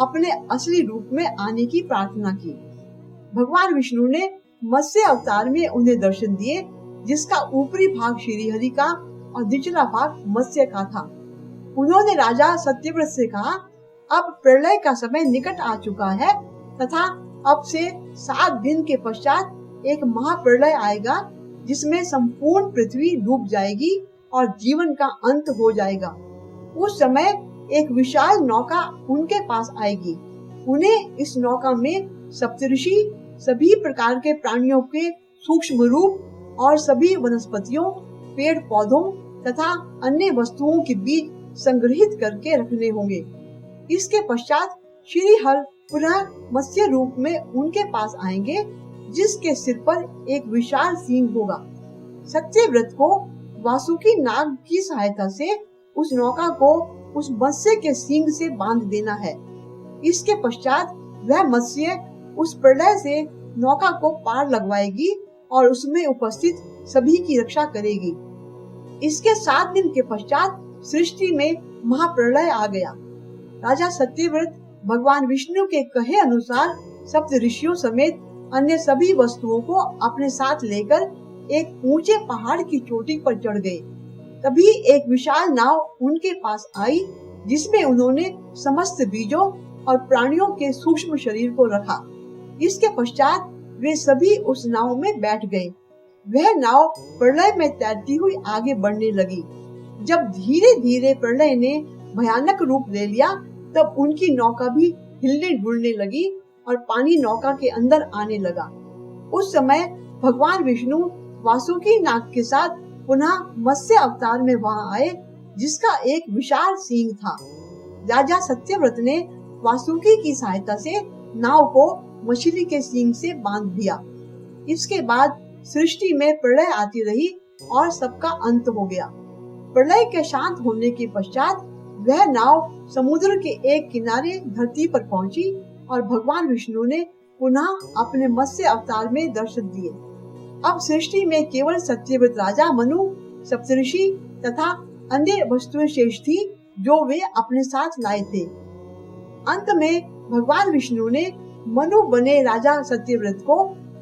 अपने असली रूप में आने की प्रार्थना की। भगवान विष्णु ने मत्स्य अवतार में उन्हें दर्शन दिए, जिसका ऊपरी भाग श्री हरि का और निचला भाग मत्स्य का था। उन्होंने राजा सत्यव्रत से कहा, अब प्रलय का समय निकट आ चुका है तथा अब से 7 दिन के पश्चात एक महाप्रलय आएगा, जिसमें संपूर्ण पृथ्वी डूब जाएगी और जीवन का अंत हो जाएगा। उस समय एक विशाल नौका उनके पास आएगी। उन्हें इस नौका में सप्तऋषि, सभी प्रकार के प्राणियों के सूक्ष्म रूप और सभी वनस्पतियों, पेड़ पौधों तथा अन्य वस्तुओं के बीज संग्रहित करके रखने होंगे। इसके पश्चात श्री हर पुनः मत्स्य रूप में उनके पास आएंगे, जिसके सिर पर एक विशाल सींग होगा। सत्यव्रत को वासुकी नाग की सहायता से उस नौका को उस मत्स्य के सींग से बांध देना है। इसके पश्चात वह मत्स्य उस प्रलय से नौका को पार लगवाएगी और उसमें उपस्थित सभी की रक्षा करेगी। इसके 7 दिन के पश्चात सृष्टि में महाप्रलय आ गया। राजा सत्यव्रत भगवान विष्णु के कहे अनुसार सप्त ऋषियों समेत अन्य सभी वस्तुओं को अपने साथ लेकर एक ऊंचे पहाड़ की चोटी पर चढ़ गए। तभी एक विशाल नाव उनके पास आई, जिसमें उन्होंने समस्त बीजों और प्राणियों के सूक्ष्म शरीर को रखा। इसके पश्चात वे सभी उस नाव में बैठ गए। वह नाव प्रलय में तैरती हुई आगे बढ़ने लगी। जब धीरे धीरे प्रलय ने भयानक रूप ले लिया, तब उनकी नौका भी हिलने डुलने लगी और पानी नौका के अंदर आने लगा। उस समय भगवान विष्णु वासुकी नाग के साथ पुनः मत्स्य अवतार में वहां आए, जिसका एक विशाल सींग था। राजा सत्यव्रत ने वासुकी की सहायता से नाव को मछली के सींग से बांध दिया। इसके बाद सृष्टि में प्रलय आती रही और सबका अंत हो गया। प्रलय के शांत होने के पश्चात वह नाव समुद्र के एक किनारे धरती पर पहुंची और भगवान विष्णु ने पुनः अपने मत्स्य अवतार में दर्शन दिए। अब सृष्टि में केवल सत्यव्रत राजा, मनु, सप्तऋषि तथा अन्य वस्तुएं शेष थी, जो वे अपने साथ लाए थे। अंत में भगवान विष्णु ने मनु बने राजा सत्यव्रत को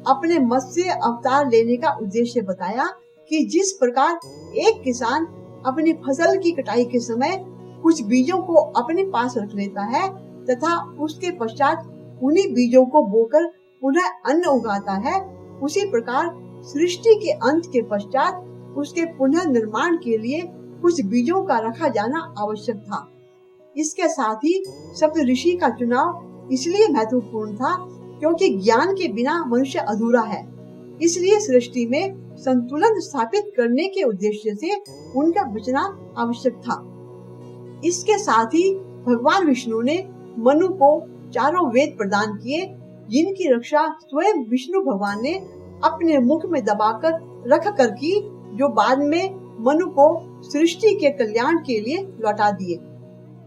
अपने मत्स्य अवतार लेने का उद्देश्य बताया कि जिस प्रकार एक किसान अपनी फसल की कटाई के समय कुछ बीजों को अपने पास रख लेता है तथा उसके पश्चात उन्हीं बीजों को बोकर पुनः अन्न उगाता है, उसी प्रकार सृष्टि के अंत के पश्चात उसके पुनः निर्माण के लिए कुछ बीजों का रखा जाना आवश्यक था। इसके साथ ही सप्त ऋषि का चुनाव इसलिए महत्वपूर्ण था क्योंकि ज्ञान के बिना मनुष्य अधूरा है। इसलिए सृष्टि में संतुलन स्थापित करने के उद्देश्य से उनका बचना आवश्यक था। इसके साथ ही भगवान विष्णु ने मनु को 4 वेद प्रदान किए, जिनकी रक्षा स्वयं विष्णु भगवान ने अपने मुख में दबाकर रख कर की, जो बाद में मनु को सृष्टि के कल्याण के लिए लौटा दिए।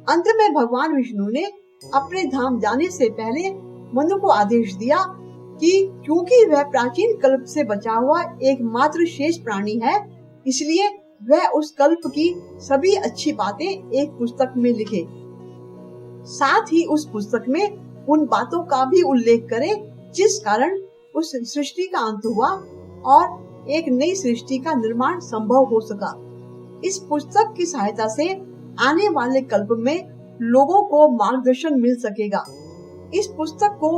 अंत में भगवान विष्णु ने अपने धाम जाने से पहले मनु को आदेश दिया कि क्योंकि वह प्राचीन कल्प से बचा हुआ एकमात्र शेष प्राणी है, इसलिए वह उस कल्प की सभी अच्छी बातें एक पुस्तक में लिखे। साथ ही उस पुस्तक में उन बातों का भी उल्लेख करे जिस कारण उस सृष्टि का अंत हुआ और एक नई सृष्टि का निर्माण संभव हो सका। इस पुस्तक की सहायता से आने वाले कल्प में लोगों को मार्गदर्शन मिल सकेगा। इस पुस्तक को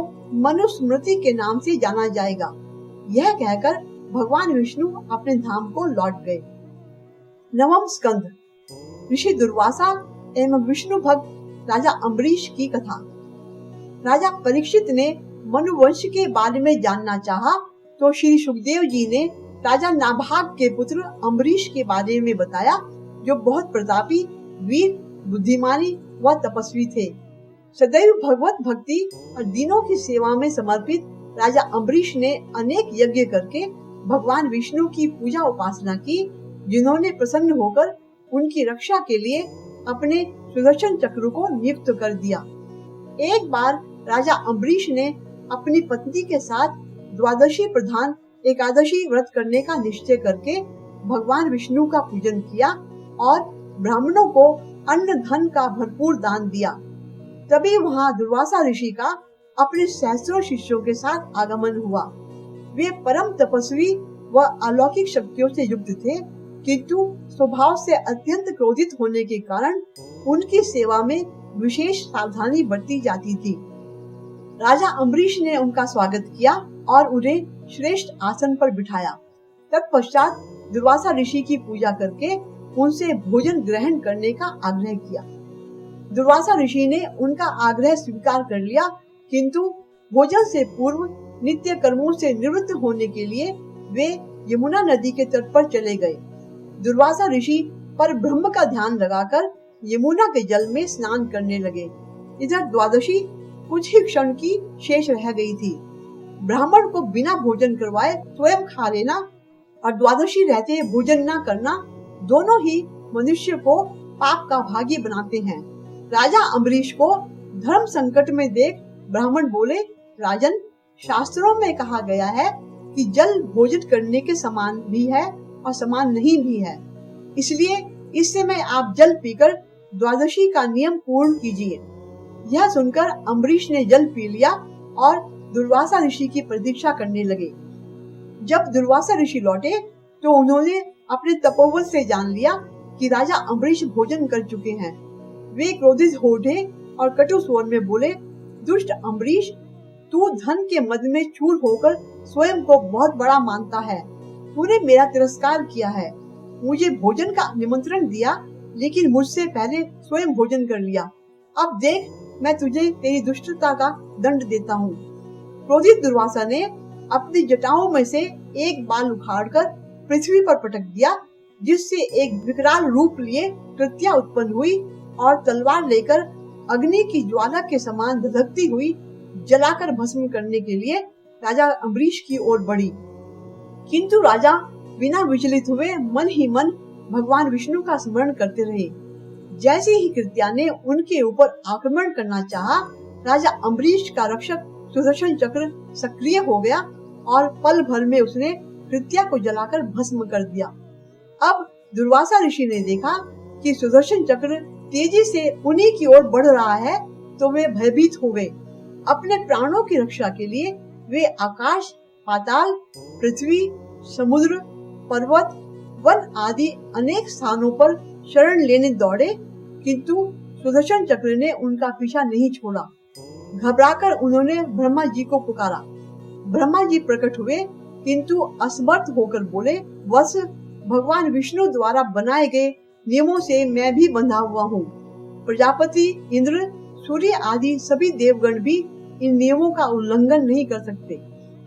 मनुस्मृति के नाम से जाना जाएगा। यह कहकर भगवान विष्णु अपने धाम को लौट गए। नवम स्कंद, ऋषि दुर्वासा एवं विष्णु भक्त राजा अम्बरीश की कथा। राजा परीक्षित ने मनुवंश के बारे में जानना चाहा तो श्री सुखदेव जी ने राजा नाभाग के पुत्र अम्बरीश के बारे में बताया, जो बहुत प्रतापी, वीर, बुद्धिमानी व तपस्वी थे। सदैव भगवत भक्ति और दीनों की सेवा में समर्पित राजा अम्बरीश ने अनेक यज्ञ करके भगवान विष्णु की पूजा उपासना की, जिन्होंने प्रसन्न होकर उनकी रक्षा के लिए अपने सुदर्शन चक्र को नियुक्त कर दिया। एक बार राजा अम्बरीश ने अपनी पत्नी के साथ द्वादशी प्रधान एकादशी व्रत करने का निश्चय करके भगवान विष्णु का पूजन किया और ब्राह्मणों को अन्न धन का भरपूर दान दिया। तभी वहाँ दुर्वासा ऋषि का अपने सहस्त्रों शिष्यों के साथ आगमन हुआ। वे परम तपस्वी व अलौकिक शक्तियों से युक्त थे, किंतु स्वभाव से अत्यंत क्रोधित होने के कारण उनकी सेवा में विशेष सावधानी बरती जाती थी। राजा अम्बरीश ने उनका स्वागत किया और उन्हें श्रेष्ठ आसन पर बिठाया। तत्पश्चात दुर्वासा ऋषि की पूजा करके उनसे भोजन ग्रहण करने का आग्रह किया। दुर्वासा ऋषि ने उनका आग्रह स्वीकार कर लिया, किंतु भोजन से पूर्व नित्य कर्मों से निवृत्त होने के लिए वे यमुना नदी के तट पर चले गए। दुर्वासा ऋषि पर ब्रह्म का ध्यान लगाकर यमुना के जल में स्नान करने लगे। इधर द्वादशी कुछ ही क्षण की शेष रह गई थी। ब्राह्मण को बिना भोजन करवाए स्वयं खा लेना और द्वादशी रहते भोजन न करना दोनों ही मनुष्य को पाप का भागी बनाते हैं। राजा अम्बरीश को धर्म संकट में देख ब्राह्मण बोले, राजन, शास्त्रों में कहा गया है कि जल भोजन करने के समान भी है और समान नहीं भी है, इसलिए इस समय आप जल पीकर द्वादशी का नियम पूर्ण कीजिए। यह सुनकर अम्बरीश ने जल पी लिया और दुर्वासा ऋषि की प्रतीक्षा करने लगे। जब दुर्वासा ऋषि लौटे तो उन्होंने अपने तपोबल से जान लिया कि राजा अम्बरीश भोजन कर चुके हैं। वे क्रोधित हो उठे और कटु स्वर में बोले, दुष्ट अम्बरीश, तू धन के मद में चूर होकर स्वयं को बहुत बड़ा मानता है। तूने मेरा तिरस्कार किया है, मुझे भोजन का निमंत्रण दिया, लेकिन मुझसे पहले स्वयं भोजन कर लिया। अब देख, मैं तुझे तेरी दुष्टता का दंड देता हूँ। क्रोधित दुर्वासा ने अपनी जटाओं में से एक बाल उखाड़कर पृथ्वी पर पटक दिया, जिससे एक विकराल रूप लिए कृत्या उत्पन्न हुई और तलवार लेकर अग्नि की ज्वाला के समान धधकती हुई जलाकर भस्म करने के लिए राजा अम्बरीश की ओर बढ़ी। किंतु राजा बिना विचलित हुए मन ही मन भगवान विष्णु का स्मरण करते रहे। जैसे ही कृत्या ने उनके ऊपर आक्रमण करना चाहा, राजा अम्बरीश का रक्षक सुदर्शन चक्र सक्रिय हो गया और पल भर में उसने कृत्या को जलाकर भस्म कर दिया। अब दुर्वासा ऋषि ने देखा कि सुदर्शन चक्र तेजी से उन्हीं की ओर बढ़ रहा है, तो वे भयभीत हो गए। अपने प्राणों की रक्षा के लिए वे आकाश, पाताल, पृथ्वी, समुद्र, पर्वत, वन आदि अनेक स्थानों पर शरण लेने दौड़े, किंतु सुदर्शन चक्र ने उनका पीछा नहीं छोड़ा। घबराकर उन्होंने ब्रह्मा जी को पुकारा। ब्रह्मा जी प्रकट हुए, किंतु असमर्थ होकर बोले, वत्स, भगवान विष्णु द्वारा बनाए गए नियमों से मैं भी बंधा हुआ हूँ। प्रजापति, इंद्र, सूर्य आदि सभी देवगण भी इन नियमों का उल्लंघन नहीं कर सकते।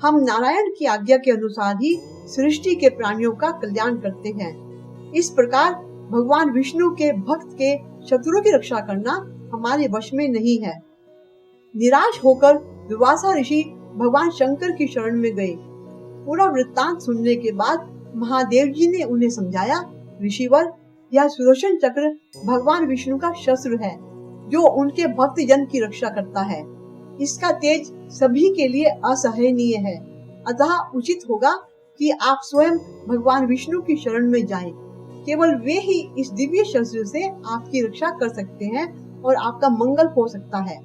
हम नारायण की आज्ञा के अनुसार ही सृष्टि के प्राणियों का कल्याण करते हैं। इस प्रकार भगवान विष्णु के भक्त के शत्रु की रक्षा करना हमारे वश में नहीं है। निराश होकर दुर्वासा ऋषि भगवान शंकर की शरण में गए। पूरा वृत्तांत सुनने के बाद महादेव जी ने उन्हें समझाया, ऋषिवर, यह सुदर्शन चक्र भगवान विष्णु का शस्त्र है, जो उनके भक्त जन की रक्षा करता है। इसका तेज सभी के लिए असहनीय है, अतः उचित होगा कि आप स्वयं भगवान विष्णु की शरण में जाएं। केवल वे ही इस दिव्य शस्त्र से आपकी रक्षा कर सकते हैं और आपका मंगल हो सकता है।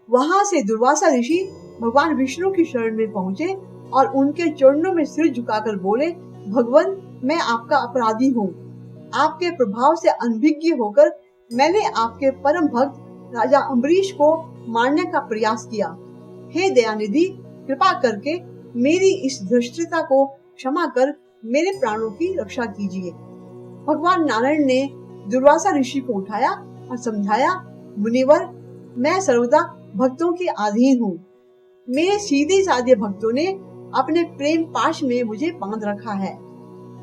वहां से दुर्वासा ऋषि भगवान विष्णु की शरण में पहुँचे और उनके चरणों में सिर झुकाकर बोले, भगवान, मैं आपका अपराधी हूँ। आपके प्रभाव से अनभिज्ञ होकर मैंने आपके परम भक्त राजा अम्बरीश को मारने का प्रयास किया। हे दयानिधि, कृपा करके मेरी इस धृष्टता को क्षमा कर मेरे प्राणों की रक्षा कीजिए। भगवान नारायण ने दुर्वासा ऋषि को उठाया और समझाया, मुनिवर, मैं सर्वदा भक्तों के अधीन हूँ। मेरे सीधे साधे भक्तों ने अपने प्रेम पाश में मुझे बांध रखा है।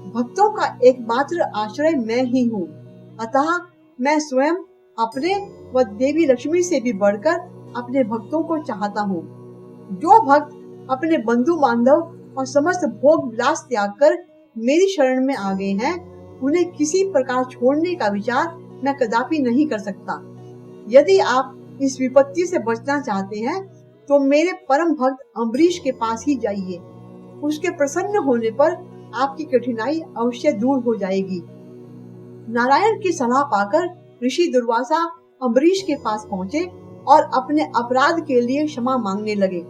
भक्तों का एकमात्र आश्रय मैं ही हूँ। अतः मैं स्वयं अपने व देवी लक्ष्मी से भी बढ़कर अपने भक्तों को चाहता हूँ। जो भक्त अपने बंधु बांधव और समस्त भोग विलास त्याग कर मेरी शरण में आ गए हैं, उन्हें किसी प्रकार छोड़ने का विचार मैं कदापि नहीं कर सकता। यदि आप इस विपत्ति से बचना चाहते हैं तो मेरे परम भक्त अम्बरीश के पास ही जाइए। उसके प्रसन्न होने पर आपकी कठिनाई अवश्य दूर हो जाएगी। नारायण की सलाह पाकर ऋषि दुर्वासा अम्बरीश के पास पहुँचे और अपने अपराध के लिए क्षमा मांगने लगे।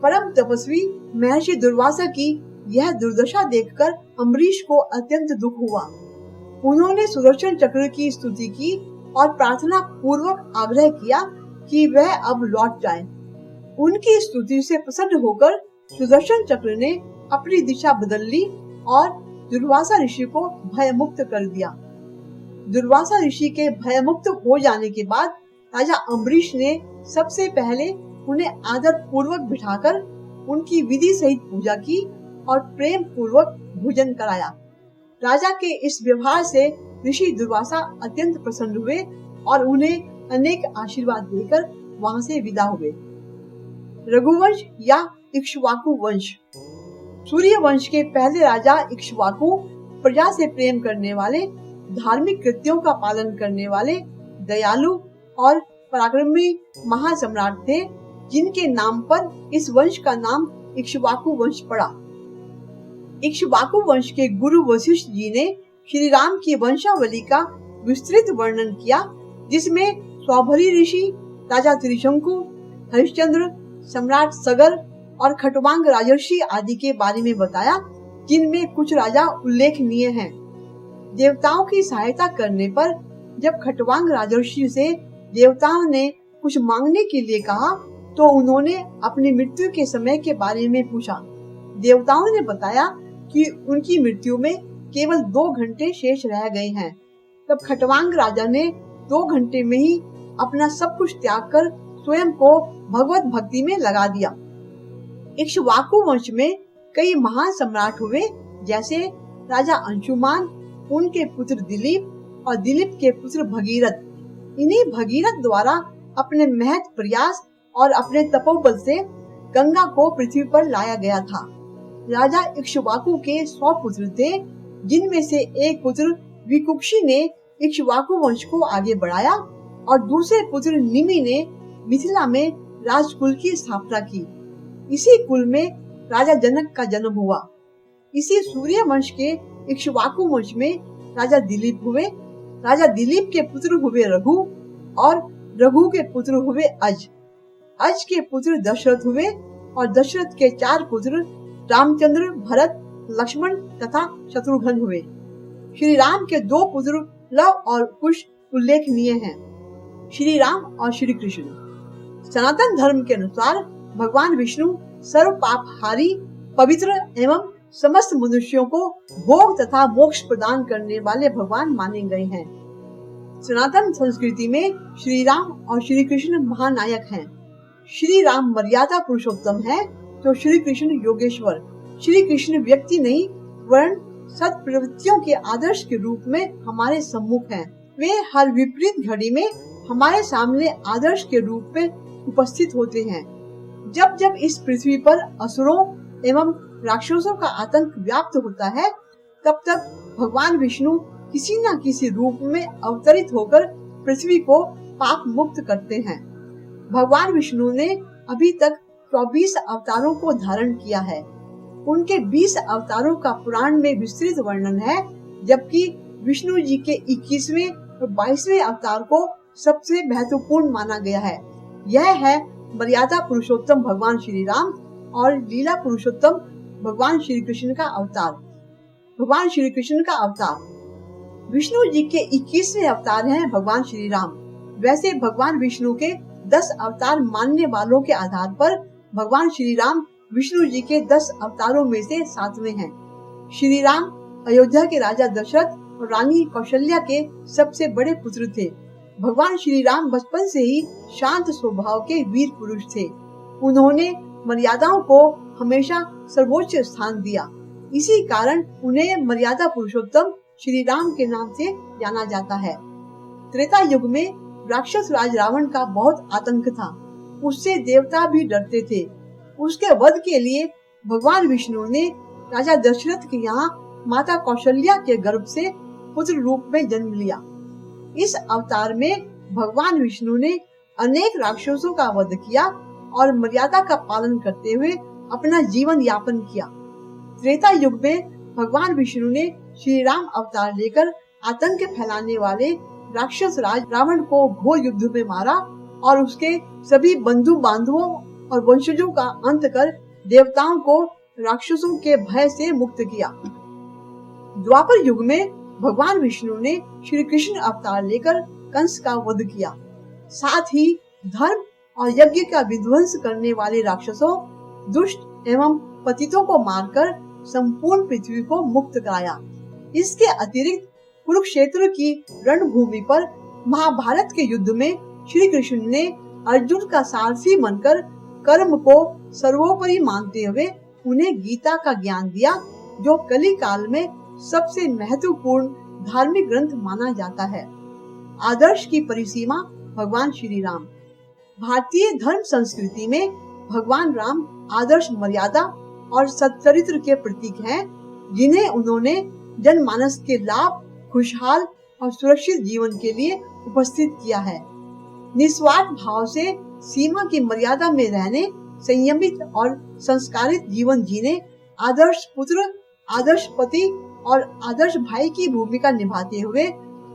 परम तपस्वी महर्षि दुर्वासा की यह दुर्दशा देखकर अम्बरीश को अत्यंत दुख हुआ। उन्होंने सुदर्शन चक्र की स्तुति की और प्रार्थना पूर्वक आग्रह किया कि वह अब लौट जाए। उनकी स्तुति से प्रसन्न होकर सुदर्शन चक्र ने अपनी दिशा बदल ली और दुर्वासा ऋषि को भय मुक्त कर दिया। दुर्वासा ऋषि के भय मुक्त हो जाने के बाद राजा अम्बरीश ने सबसे पहले उन्हें आदर पूर्वक बिठाकर उनकी विधि सहित पूजा की और प्रेम पूर्वक भोजन कराया। राजा के इस व्यवहार से ऋषि दुर्वासा अत्यंत प्रसन्न हुए और उन्हें अनेक आशीर्वाद देकर वहां से विदा हुए। रघुवंश या इक्ष्वाकु वंश। सूर्य वंश के पहले राजा इक्ष्वाकु प्रजा से प्रेम करने वाले, धार्मिक कृत्यों का पालन करने वाले, दयालु और पराक्रमी महासम्राट थे, जिनके नाम पर इस वंश का नाम इक्ष्वाकु वंश पड़ा। इक्ष्वाकु वंश के गुरु वशिष्ठ जी ने श्री राम की वंशावली का विस्तृत वर्णन किया, जिसमें स्वभरी ऋषि, राजा त्रिशंकु, हरिश्चंद्र, सम्राट सगर और खटवांग राजर्षि आदि के बारे में बताया, जिनमें कुछ राजा उल्लेखनीय हैं। देवताओं की सहायता करने पर जब खटवांग राजर्षि से देवताओं ने कुछ मांगने के लिए कहा तो उन्होंने अपनी मृत्यु के समय के बारे में पूछा। देवताओं ने बताया कि उनकी मृत्यु में केवल 2 घंटे शेष रह गए हैं। तब खटवांग राजा ने 2 घंटे में ही अपना सब कुछ त्याग कर स्वयं को भगवत भक्ति में लगा दिया। इक्ष्वाकु वंश में कई महान सम्राट हुए, जैसे राजा अंशुमान, उनके पुत्र दिलीप और दिलीप के पुत्र भगीरथ। इन्हीं भगीरथ द्वारा अपने महत प्रयास और अपने तपोबल से गंगा को पृथ्वी पर लाया गया था। राजा इक्ष्वाकु के 100 पुत्र थे, जिनमें से एक पुत्र विकुक्षी ने इक्ष्वाकु वंश को आगे बढ़ाया और दूसरे पुत्र निमि ने मिथिला में राजकुल की स्थापना की। इसी कुल में राजा जनक का जन्म हुआ। इसी सूर्य वंश के इक्ष्वाकु वंश में राजा दिलीप हुए। राजा दिलीप के पुत्र हुए रघु और रघु के पुत्र हुए अज। अज के पुत्र दशरथ हुए और दशरथ के 4 पुत्र रामचंद्र, भरत, लक्ष्मण तथा शत्रुघ्न हुए। श्री राम के 2 पुत्र लव और कुश उल्लेखनीय हैं। श्री राम और श्री कृष्ण। सनातन धर्म के अनुसार भगवान विष्णु सर्व पापहारी, पवित्र एवं समस्त मनुष्यों को भोग तथा मोक्ष प्रदान करने वाले भगवान माने गए हैं। सनातन संस्कृति में श्री राम और श्री कृष्ण महानायक हैं। श्री राम मर्यादा पुरुषोत्तम है तो श्री कृष्ण योगेश्वर। श्री कृष्ण व्यक्ति नहीं वर्ण सत प्रवृत्तियों के आदर्श के रूप में हमारे सम्मुख हैं। वे हर विपरीत घड़ी में हमारे सामने आदर्श के रूप में उपस्थित होते हैं। जब जब इस पृथ्वी पर असुरों एवं राक्षसों का आतंक व्याप्त होता है, तब तक भगवान विष्णु किसी न किसी रूप में अवतरित होकर पृथ्वी को पाप मुक्त करते हैं। भगवान विष्णु ने अभी तक 24 अवतारों को धारण किया है। उनके 20 अवतारों का पुराण में विस्तृत वर्णन है, जबकि विष्णु जी के 21वें और 22वें अवतार को सबसे महत्वपूर्ण माना गया है। यह है मर्यादा पुरुषोत्तम भगवान श्री राम और लीला पुरुषोत्तम भगवान श्री कृष्ण का अवतार। भगवान श्री कृष्ण का अवतार विष्णु जी के 21वें अवतार हैं भगवान श्री राम। वैसे भगवान विष्णु के 10 अवतार मानने वालों के आधार पर भगवान श्री राम विष्णु जी के 10 अवतारों में से 7वें हैं। श्री राम अयोध्या के राजा दशरथ और रानी कौशल्या के सबसे बड़े पुत्र थे। भगवान श्री राम बचपन से ही शांत स्वभाव के वीर पुरुष थे। उन्होंने मर्यादाओं को हमेशा सर्वोच्च स्थान दिया। इसी कारण उन्हें मर्यादा पुरुषोत्तम श्री राम के नाम से जाना जाता है। त्रेता युग में राक्षस राज रावण का बहुत आतंक था। उससे देवता भी डरते थे। उसके वध के लिए भगवान विष्णु ने राजा दशरथ के यहाँ माता कौशल्या के गर्भ से पुत्र रूप में जन्म लिया। इस अवतार में भगवान विष्णु ने अनेक राक्षसों का वध किया और मर्यादा का पालन करते हुए अपना जीवन यापन किया। त्रेता युग में भगवान विष्णु ने श्री राम अवतार लेकर आतंक फैलाने वाले राक्षस राज रावण को घोर युद्ध में मारा और उसके सभी बंधु बांधवों और वंशजों का अंत कर देवताओं को राक्षसों के भय से मुक्त किया। द्वापर युग में भगवान विष्णु ने श्री कृष्ण अवतार लेकर कंस का वध किया। साथ ही धर्म और यज्ञ का विध्वंस करने वाले राक्षसों, दुष्ट एवं पतितों को मारकर संपूर्ण पृथ्वी को मुक्त कराया। इसके अतिरिक्त कुरुक्षेत्र की रणभूमि पर महाभारत के युद्ध में श्री कृष्ण ने अर्जुन का सारथी बनकर कर्म को सर्वोपरि मानते हुए उन्हें गीता का ज्ञान दिया, जो कली काल में सबसे महत्वपूर्ण धार्मिक ग्रंथ माना जाता है। आदर्श की परिसीमा भगवान श्री राम। भारतीय धर्म संस्कृति में भगवान राम आदर्श मर्यादा और सच्चरित्र के प्रतीक हैं, जिन्हें उन्होंने जनमानस के लाभ, खुशहाल और सुरक्षित जीवन के लिए उपस्थित किया है। निस्वार्थ भाव से सीमा की मर्यादा में रहने, संयमित और संस्कारित जीवन जीने, आदर्श पुत्र, आदर्श पति और आदर्श भाई की भूमिका निभाते हुए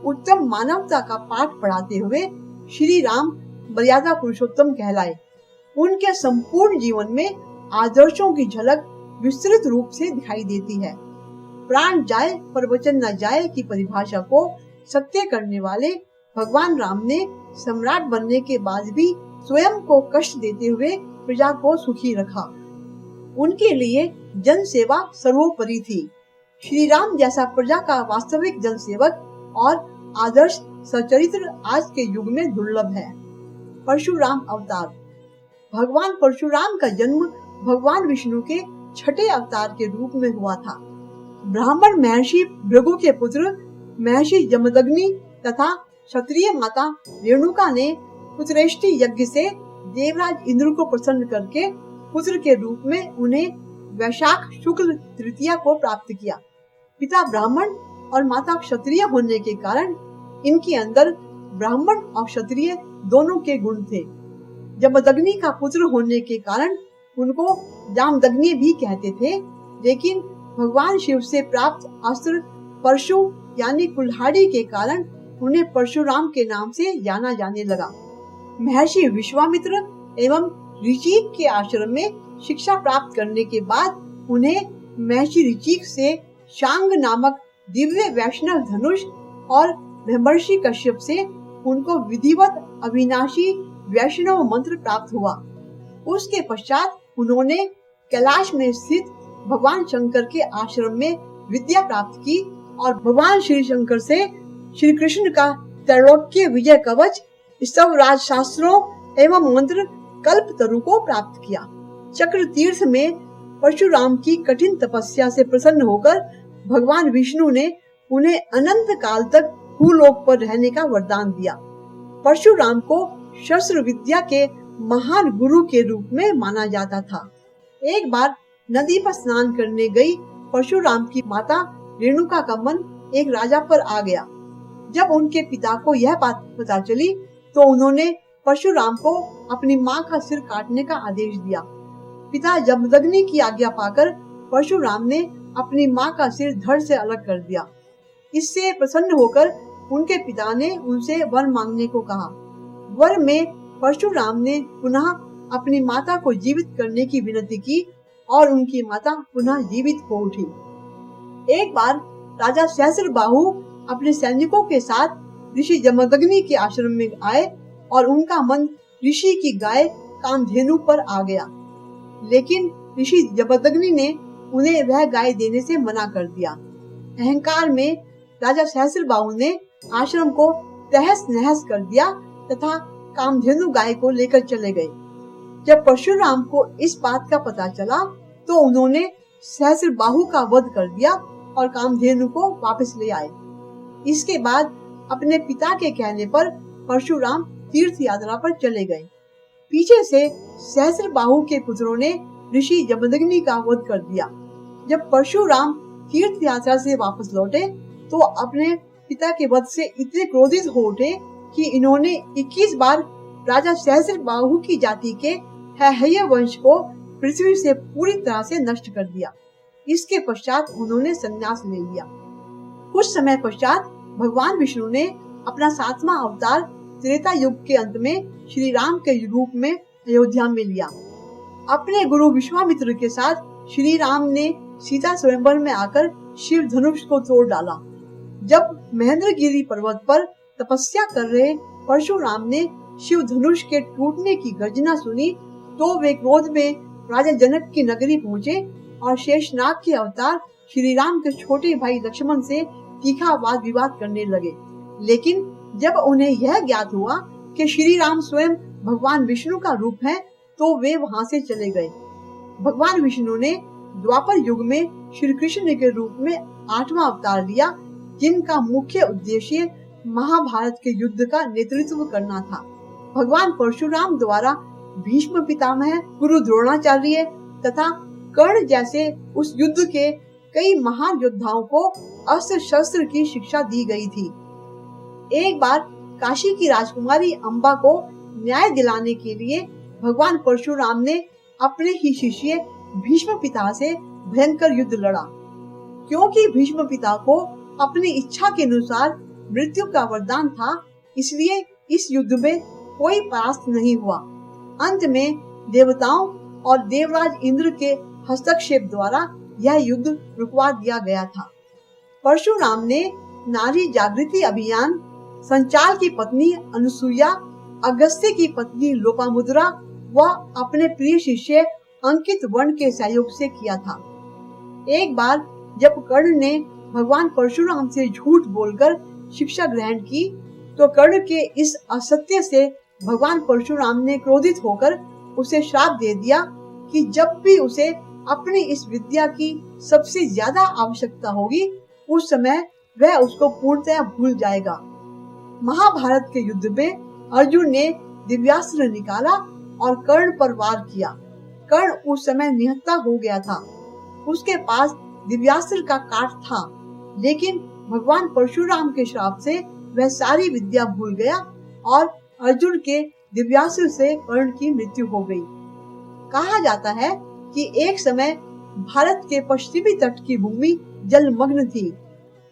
उत्तम मानवता का पाठ पढ़ाते हुए श्री राम मर्यादा पुरुषोत्तम कहलाए। उनके संपूर्ण जीवन में आदर्शों की झलक विस्तृत रूप से दिखाई देती है। प्राण जाए पर वचन न जाए की परिभाषा को सत्य करने वाले भगवान राम ने सम्राट बनने के बाद भी स्वयं को कष्ट देते हुए प्रजा को सुखी रखा। उनके लिए जन सेवा सर्वोपरि थी। श्री राम जैसा प्रजा का वास्तविक जन सेवक और आदर्श सचरित्र आज के युग में दुर्लभ है। परशुराम अवतार। भगवान परशुराम का जन्म भगवान विष्णु के छठे अवतार के रूप में हुआ था। ब्राह्मण महर्षि भृगु के पुत्र महर्षि जमदग्नि तथा क्षत्रिय माता रेणुका ने पुत्रेष्टि यज्ञ से देवराज इंद्र को प्रसन्न करके पुत्र के रूप में उन्हें वैशाख शुक्ल तृतीया को प्राप्त किया। पिता ब्राह्मण और माता क्षत्रिय होने के कारण इनके अंदर ब्राह्मण और क्षत्रिय दोनों के गुण थे। जमदग्नि का पुत्र होने के कारण उनको जामदग्नि भी कहते थे, लेकिन भगवान शिव से प्राप्त अस्त्र परशु यानी कुल्हाड़ी के कारण उन्हें परशुराम के नाम से जाना जाने लगा। महर्षि विश्वामित्र एवं ऋचिक के आश्रम में शिक्षा प्राप्त करने के बाद उन्हें महर्षि ऋचिक से शांग नामक दिव्य वैष्णव धनुष और ब्रह्मर्षि कश्यप से उनको विधिवत अविनाशी वैष्णव मंत्र प्राप्त हुआ। उसके पश्चात उन्होंने कैलाश में स्थित भगवान शंकर के आश्रम में विद्या प्राप्त की और भगवान श्री शंकर से श्री कृष्ण का त्रैलोक्य विजय कवच, स्तवराज शास्त्रों एवं मंत्र कल्पतरु को प्राप्त किया। चक्र तीर्थ में परशुराम की कठिन तपस्या से प्रसन्न होकर भगवान विष्णु ने उन्हें अनंत काल तक भूलोक पर रहने का वरदान दिया। परशुराम को शस्त्र विद्या के महान गुरु के रूप में माना जाता था। एक बार नदी पर स्नान करने गई परशुराम की माता रेणुका का मन एक राजा पर आ गया। जब उनके पिता को यह बात पता चली तो उन्होंने परशुराम को अपनी मां का सिर काटने का आदेश दिया। पिता जमदग्नि की आज्ञा पाकर परशुराम ने अपनी मां का सिर धड़ से अलग कर दिया। इससे प्रसन्न होकर उनके पिता ने उनसे वर मांगने को कहा। वर में परशुराम ने पुनः अपनी माता को जीवित करने की विनती की और उनकी माता पुनः जीवित हो उठी। एक बार राजा सहस्त्रबाहु अपने सैनिकों के साथ ऋषि जमदग्नि के आश्रम में आए और उनका मन ऋषि की गाय कामधेनु पर आ गया, लेकिन ऋषि जमदग्नि ने उन्हें वह गाय देने से मना कर दिया। अहंकार में राजा सहस्त्रबाहु ने आश्रम को तहस नहस कर दिया तथा कामधेनु गाय को लेकर चले गए। जब परशुराम को इस बात का पता चला तो उन्होंने सहस्त्रबाहु का वध कर दिया और कामधेनु को वापस ले आए। इसके बाद अपने पिता के कहने पर परशुराम तीर्थ यात्रा पर चले गए। पीछे से सहस्त्रबाहु के पुत्रों ने ऋषि जमदग्नि का वध कर दिया। जब परशुराम तीर्थ यात्रा से वापस लौटे तो अपने पिता के वध से इतने क्रोधित हो उठे कि इन्होंने 21 बार राजा सहस्त्रबाहु की जाति के हैहय वंश को पृथ्वी से पूरी तरह से नष्ट कर दिया। इसके पश्चात उन्होंने संन्यास ले लिया। कुछ समय पश्चात भगवान विष्णु ने अपना 7वां अवतार त्रेता युग के अंत में श्री राम के रूप में अयोध्या में लिया। अपने गुरु विश्वामित्र के साथ श्री राम ने सीता स्वयंवर में आकर शिव धनुष को तोड़ डाला। जब महेंद्रगिरी पर्वत पर तपस्या कर रहे परशुराम ने शिव धनुष के टूटने की गर्जना सुनी तो वे क्रोध में राजा जनक की नगरी पहुँचे और शेषनाग के अवतार श्री राम के छोटे भाई लक्ष्मण से तीखा वाद विवाद करने लगे। लेकिन जब उन्हें यह ज्ञात हुआ कि श्री राम स्वयं भगवान विष्णु का रूप है तो वे वहां से चले गए। भगवान विष्णु ने द्वापर युग में श्री कृष्ण के रूप में 8वां अवतार लिया, जिनका मुख्य उद्देश्य महाभारत के युद्ध का नेतृत्व करना था। भगवान परशुराम द्वारा भीष्म पितामह, गुरु द्रोणाचार्य तथा कर्ण जैसे उस युद्ध के कई महान योद्धाओं को अस्त्र शस्त्र की शिक्षा दी गई थी। एक बार काशी की राजकुमारी अम्बा को न्याय दिलाने के लिए भगवान परशुराम ने अपने ही शिष्य भीष्म पिता से भयंकर युद्ध लड़ा। क्योंकि भीष्म पिता को अपनी इच्छा के अनुसार मृत्यु का वरदान था, इसलिए इस युद्ध में कोई परास्त नहीं हुआ। अंत में देवताओं और देवराज इंद्र के हस्तक्षेप द्वारा यह युद्ध रुकवा दिया गया था। परशुराम ने नारी जागृति अभियान संचाल की पत्नी अनुसुईया, अगस्त्य की पत्नी लोपामुद्रा व अपने प्रिय शिष्य अंकित वर्ण के सहयोग से किया था। एक बार जब कर्ण ने भगवान परशुराम से झूठ बोलकर शिक्षा ग्रहण की तो कर्ण के इस असत्य से भगवान परशुराम ने क्रोधित होकर उसे श्राप दे दिया कि जब भी उसे अपनी इस विद्या की सबसे ज्यादा आवश्यकता होगी उस समय वह उसको पूर्णतः भूल जाएगा। महाभारत के युद्ध में अर्जुन ने दिव्यास्त्र निकाला और कर्ण पर वार किया। कर्ण उस समय निहत्था हो गया था। उसके पास दिव्यास्त्र का काट था, लेकिन भगवान परशुराम के श्राप से वह सारी विद्या भूल गया और अर्जुन के दिव्यास्त्र से कर्ण की मृत्यु हो गई। कहा जाता है कि एक समय भारत के पश्चिमी तट की भूमि जलमग्न थी।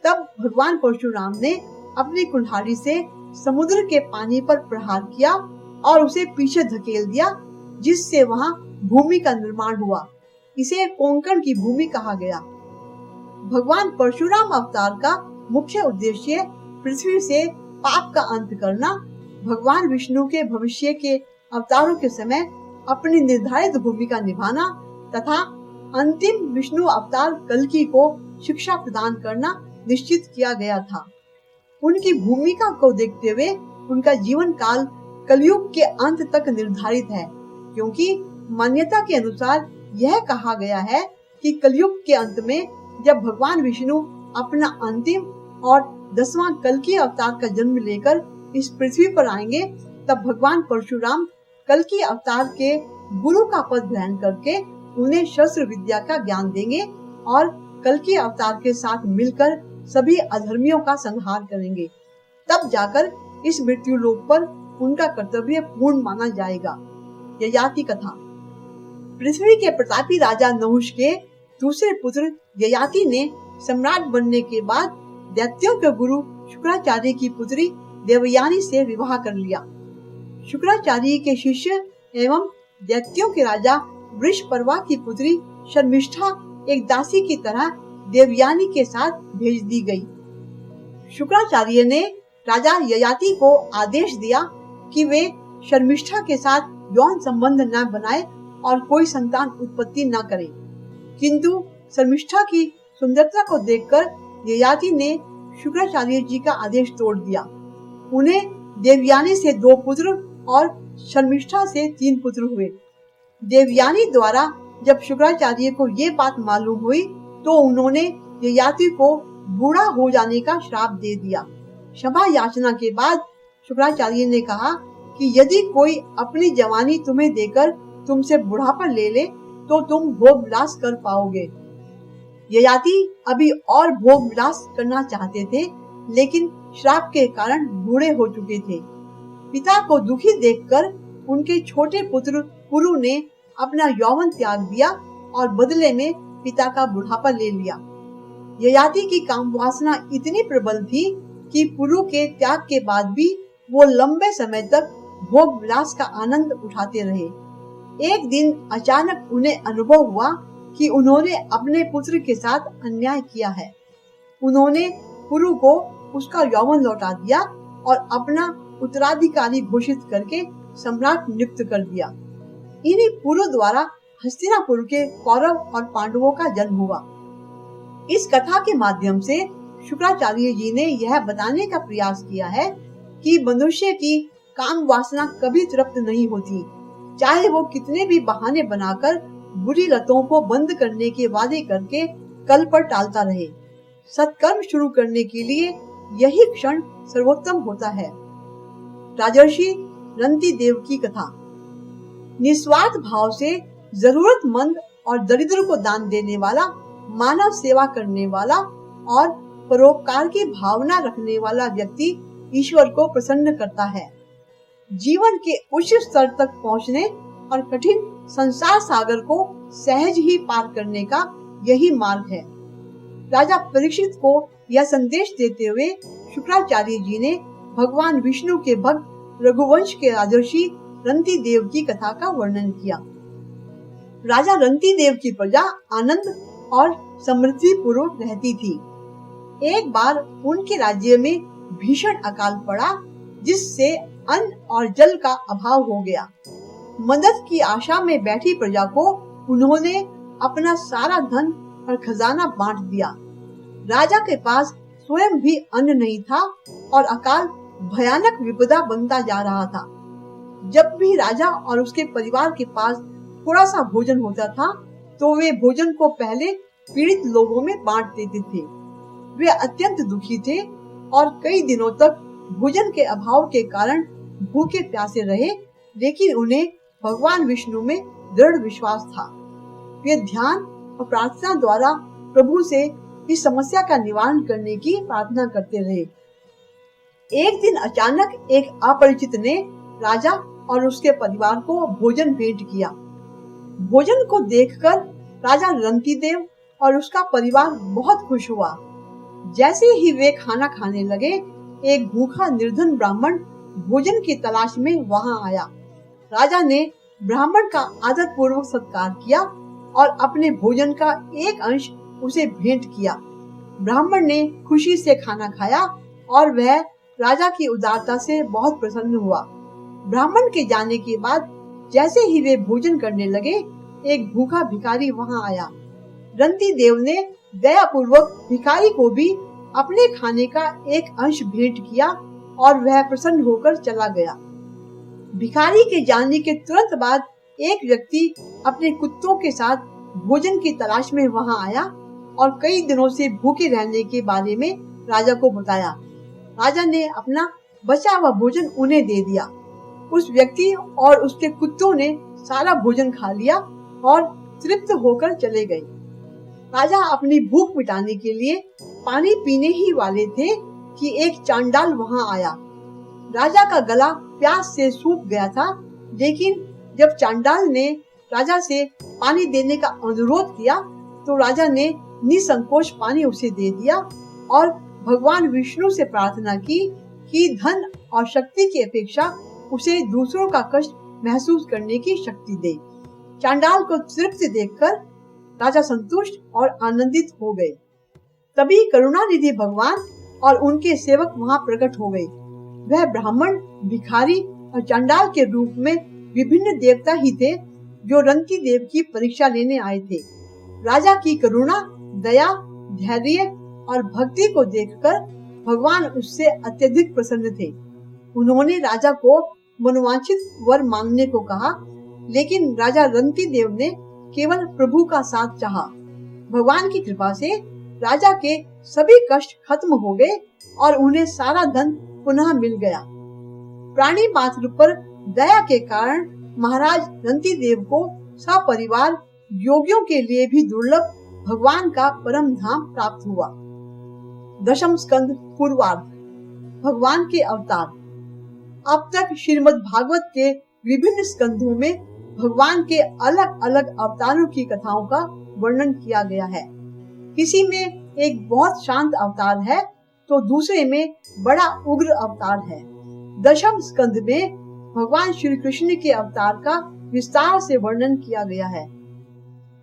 तब भगवान परशुराम ने अपनी कुल्हाड़ी से समुद्र के पानी पर प्रहार किया और उसे पीछे धकेल दिया, जिससे वहां भूमि का निर्माण हुआ। इसे कोंकण की भूमि कहा गया। भगवान परशुराम अवतार का मुख्य उद्देश्य पृथ्वी से पाप का अंत करना, भगवान विष्णु के भविष्य के अवतारों के समय अपनी निर्धारित भूमिका निभाना तथा अंतिम विष्णु अवतार कल्कि को शिक्षा प्रदान करना निश्चित किया गया था। उनकी भूमिका को देखते हुए उनका जीवन काल कलयुग के अंत तक निर्धारित है, क्योंकि मान्यता के अनुसार यह कहा गया है कि कलयुग के अंत में जब भगवान विष्णु अपना अंतिम और 10वां कल्कि अवतार का जन्म लेकर इस पृथ्वी पर आएंगे, तब भगवान परशुराम कल्कि अवतार के गुरु का पद ग्रहण करके उन्हें शस्त्र विद्या का ज्ञान देंगे और कल्कि अवतार के साथ मिलकर सभी अधर्मियों का संहार करेंगे। तब जाकर इस मृत्यु लोक पर उनका कर्तव्य पूर्ण माना जाएगा। ययाति कथा। पृथ्वी के प्रतापी राजा नहुष के दूसरे पुत्र ययाति ने सम्राट बनने के बाद दैत्यों के गुरु शुक्राचार्य की पुत्री देवयानी से विवाह कर लिया। शुक्राचार्य के शिष्य एवं दैत्यों के राजा वृषपर्वा की पुत्री शर्मिष्ठा एक दासी की तरह देवयानी के साथ भेज दी गई। शुक्राचार्य ने राजा ययाति को आदेश दिया कि वे शर्मिष्ठा के साथ यौन संबंध न बनाए और कोई संतान उत्पत्ति न करे। किंतु शर्मिष्ठा की सुंदरता को देखकर ययाति ने शुक्राचार्य जी का आदेश तोड़ दिया। उन्हें देवयानी से 2 पुत्र और शर्मिष्ठा से 3 पुत्र हुए। देवयानी द्वारा जब शुक्राचार्य को ये बात मालूम हुई तो उन्होंने ययाति को बूढ़ा हो जाने का श्राप दे दिया। क्षमा याचना के बाद शुक्राचार्य ने कहा कि यदि कोई अपनी जवानी तुम्हें देकर तुमसे बुढ़ापा ले ले तो तुम भोग विलास कर पाओगे। ययाति अभी और भोग विलास करना चाहते थे, लेकिन श्राप के कारण बूढ़े हो चुके थे। पिता को दुखी देखकर उनके छोटे पुत्र पुरु ने अपना यौवन त्याग दिया और बदले में पिता का बुढ़ापा ले लिया। ययाति की काम वासना इतनी प्रबल थी कि पुरु के त्याग के बाद भी वो लंबे समय तक भोग विलास का आनंद उठाते रहे। एक दिन अचानक उन्हें अनुभव हुआ कि उन्होंने अपने पुत्र के साथ अन्याय किया है। उन्होंने पुरु को उसका यौवन लौटा दिया और अपना उत्तराधिकारी घोषित करके सम्राट नियुक्त कर दिया। इन्हीं पुरु द्वारा हस्तिनापुर के कौरव और पांडवों का जन्म हुआ। इस कथा के माध्यम से शुक्राचार्य जी ने यह बताने का प्रयास किया है कि मनुष्य की काम वासना कभी तृप्त नहीं होती, चाहे वो कितने भी बहाने बनाकर बुरी लतों को बंद करने के वादे करके कल पर टालता रहे। सत्कर्म शुरू करने के लिए यही क्षण सर्वोत्तम होता है। राजर्षि रंती देव की कथा। निस्वार्थ भाव से जरूरतमंद और दरिद्र को दान देने वाला, मानव सेवा करने वाला और परोपकार की भावना रखने वाला व्यक्ति ईश्वर को प्रसन्न करता है। जीवन के उच्च स्तर तक पहुंचने और कठिन संसार सागर को सहज ही पार करने का यही मार्ग है। राजा परीक्षित को यह संदेश देते हुए शुक्राचार्य जी ने भगवान विष्णु के भक्त रघुवंश के राजर्षि रंती देव की कथा का वर्णन किया। राजा रंती देव की प्रजा आनंद और समृद्धि पूर्वक रहती थी। एक बार उनके राज्य में भीषण अकाल पड़ा, जिससे अन्न और जल का अभाव हो गया। मदद की आशा में बैठी प्रजा को उन्होंने अपना सारा धन और खजाना बांट दिया। राजा के पास स्वयं भी अन्न नहीं था और अकाल भयानक विपदा बनता जा रहा था। जब भी राजा और उसके परिवार के पास थोड़ा सा भोजन होता था तो वे भोजन को पहले पीड़ित लोगों में बांट देते थे। वे अत्यंत दुखी थे और कई दिनों तक भोजन के अभाव के कारण भूखे प्यासे रहे, लेकिन उन्हें भगवान विष्णु में दृढ़ विश्वास था। वे ध्यान और प्रार्थना द्वारा प्रभु से इस समस्या का निवारण करने की प्रार्थना करते रहे। एक दिन अचानक एक अपरिचित ने राजा और उसके परिवार को भोजन भेंट किया। भोजन को देखकर राजा रंतीदेव और उसका परिवार बहुत खुश हुआ। जैसे ही वे खाना खाने लगे, एक भूखा निर्धन ब्राह्मण भोजन की तलाश में वहां आया। राजा ने ब्राह्मण का आदर पूर्वक सत्कार किया और अपने भोजन का एक अंश उसे भेंट किया। ब्राह्मण ने खुशी से खाना खाया और वह राजा की उदारता से बहुत प्रसन्न हुआ। ब्राह्मण के जाने के बाद जैसे ही वे भोजन करने लगे, एक भूखा भिखारी वहां आया। रंती देव ने दया पूर्वक भिखारी को भी अपने खाने का एक अंश भेंट किया और वह प्रसन्न होकर चला गया। भिखारी के जाने के तुरंत बाद एक व्यक्ति अपने कुत्तों के साथ भोजन की तलाश में वहां आया और कई दिनों से भूखे रहने के बारे में राजा को बताया। राजा ने अपना बचा हुआ भोजन उन्हें दे दिया। उस व्यक्ति और उसके कुत्तों ने सारा भोजन खा लिया और तृप्त होकर चले गए। राजा अपनी भूख मिटाने के लिए पानी पीने ही वाले थे कि एक चांडाल वहां आया। राजा का गला प्यास से सूख गया था, लेकिन जब चांडाल ने राजा से पानी देने का अनुरोध किया तो राजा ने निसंकोच पानी उसे दे दिया और भगवान विष्णु से प्रार्थना की कि धन और शक्ति की अपेक्षा उसे दूसरों का कष्ट महसूस करने की शक्ति दे। चांडाल को तृप्त देखकर राजा संतुष्ट और आनंदित हो गए। तभी करुणानिधि भगवान और उनके सेवक वहां प्रकट हो गए। वह ब्राह्मण, भिखारी और चांडाल के रूप में विभिन्न देवता ही थे जो रंती देव की परीक्षा लेने आए थे। राजा की करुणा, दया, धैर्य और भक्ति को देखकर भगवान उससे अत्यधिक प्रसन्न थे। उन्होंने राजा को मनोवांछित वर मांगने को कहा, लेकिन राजा रंती देव ने केवल प्रभु का साथ चाहा। भगवान की कृपा से राजा के सभी कष्ट खत्म हो गए और उन्हें सारा धन पुनः मिल गया। प्राणी मात्र पर दया के कारण महाराज रंती देव को सपरिवार योगियों के लिए भी दुर्लभ भगवान का परम धाम प्राप्त हुआ। दशम स्कंद पूर्वार्ध। भगवान के अवतार। अब तक श्रीमद् भागवत के विभिन्न स्कंधों में भगवान के अलग अलग अवतारों की कथाओं का वर्णन किया गया है। किसी में एक बहुत शांत अवतार है तो दूसरे में बड़ा उग्र अवतार है। दशम स्कंद में भगवान श्री कृष्ण के अवतार का विस्तार से वर्णन किया गया है।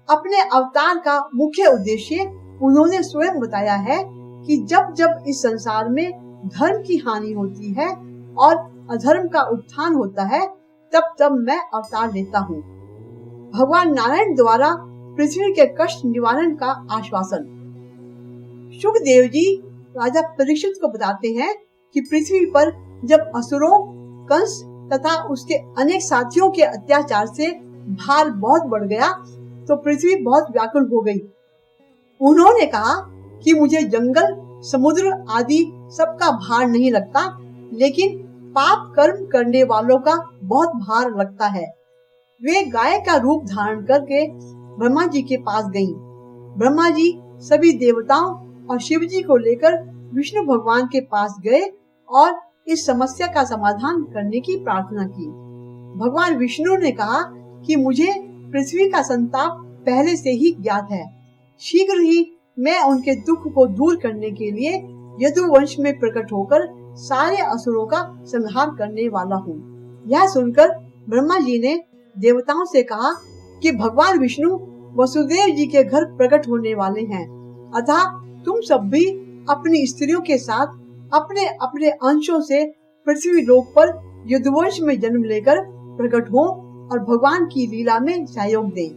अपने अवतार का मुख्य उद्देश्य उन्होंने स्वयं बताया है कि जब जब इस संसार में धर्म की हानि होती है और अधर्म का उत्थान होता है, तब तब मैं अवतार लेता हूँ। भगवान नारायण द्वारा पृथ्वी के कष्ट निवारण का आश्वासन। शुकदेव जी राजा परीक्षित को बताते हैं कि पृथ्वी पर जब असुरों, कंस तथा उसके अनेक साथियों के अत्याचार से भार बहुत बढ़ गया तो पृथ्वी बहुत व्याकुल हो गई। उन्होंने कहा कि मुझे जंगल, समुद्र आदि सबका भार नहीं लगता, लेकिन पाप कर्म करने वालों का बहुत भार लगता है। वे गाय का रूप धारण करके ब्रह्मा जी के पास गईं। ब्रह्मा जी सभी देवताओं और शिव जी को लेकर विष्णु भगवान के पास गए और इस समस्या का समाधान करने की प्रार्थना की। भगवान विष्णु ने कहा कि मुझे पृथ्वी का संताप पहले से ही ज्ञात है। शीघ्र ही मैं उनके दुख को दूर करने के लिए यदुवंश में प्रकट होकर सारे असुरों का संहार करने वाला हूँ। यह सुनकर ब्रह्मा जी ने देवताओं से कहा कि भगवान विष्णु वसुदेव जी के घर प्रकट होने वाले हैं, अतः तुम सब भी अपनी स्त्रियों के साथ अपने अपने अंशों से पृथ्वी लोक पर यदुवंश में जन्म लेकर प्रकट हो और भगवान की लीला में सहयोग दें।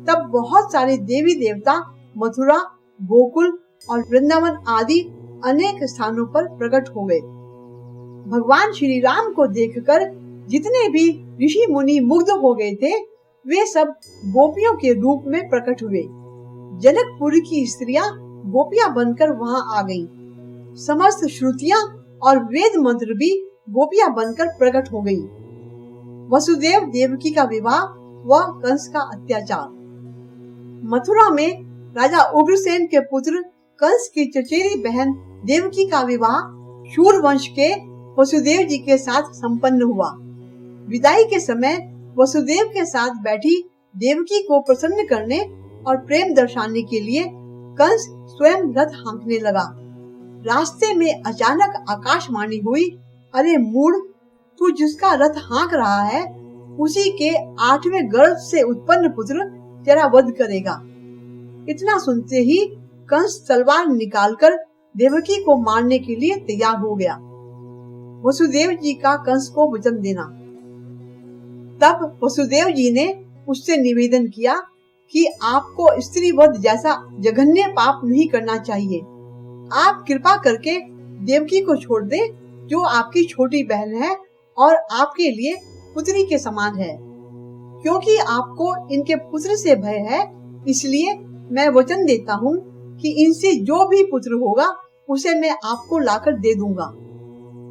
तब बहुत सारे देवी देवता मथुरा, गोकुल और वृंदावन आदि अनेक स्थानों पर प्रकट हो गए। भगवान श्री राम को देखकर जितने भी ऋषि मुनि मुग्ध हो गए थे, वे सब गोपियों के रूप में प्रकट हुए। जनकपुर की स्त्रियां गोपियां बनकर वहां आ गईं। समस्त श्रुतियां और वेद मंत्र भी गोपियां बनकर प्रकट हो गईं। वसुदेव देवकी का विवाह व कंस का अत्याचार। मथुरा में राजा उग्रसेन के पुत्र कंस की चचेरी बहन देवकी का विवाह शूर वंश के वसुदेव जी के साथ संपन्न हुआ। विदाई के समय वसुदेव के साथ बैठी देवकी को प्रसन्न करने और प्रेम दर्शाने के लिए कंस स्वयं रथ हाँकने लगा। रास्ते में अचानक आकाशवाणी हुई, अरे मूढ़, तू जिसका रथ हाँक रहा है उसी के 8वें गर्भ से उत्पन्न पुत्र तेरा वध करेगा। इतना सुनते ही कंस तलवार निकालकर देवकी को मारने के लिए तैयार हो गया। वसुदेव जी का कंस को वचन देना। तब वसुदेव जी ने उससे निवेदन किया कि आपको स्त्री वध जैसा जघन्य पाप नहीं करना चाहिए। आप कृपा करके देवकी को छोड़ दें, जो आपकी छोटी बहन है और आपके लिए पुत्री के समान है। क्योंकि आपको इनके पुत्र से भय है, इसलिए मैं वचन देता हूँ कि इनसे जो भी पुत्र होगा उसे मैं आपको लाकर दे दूंगा।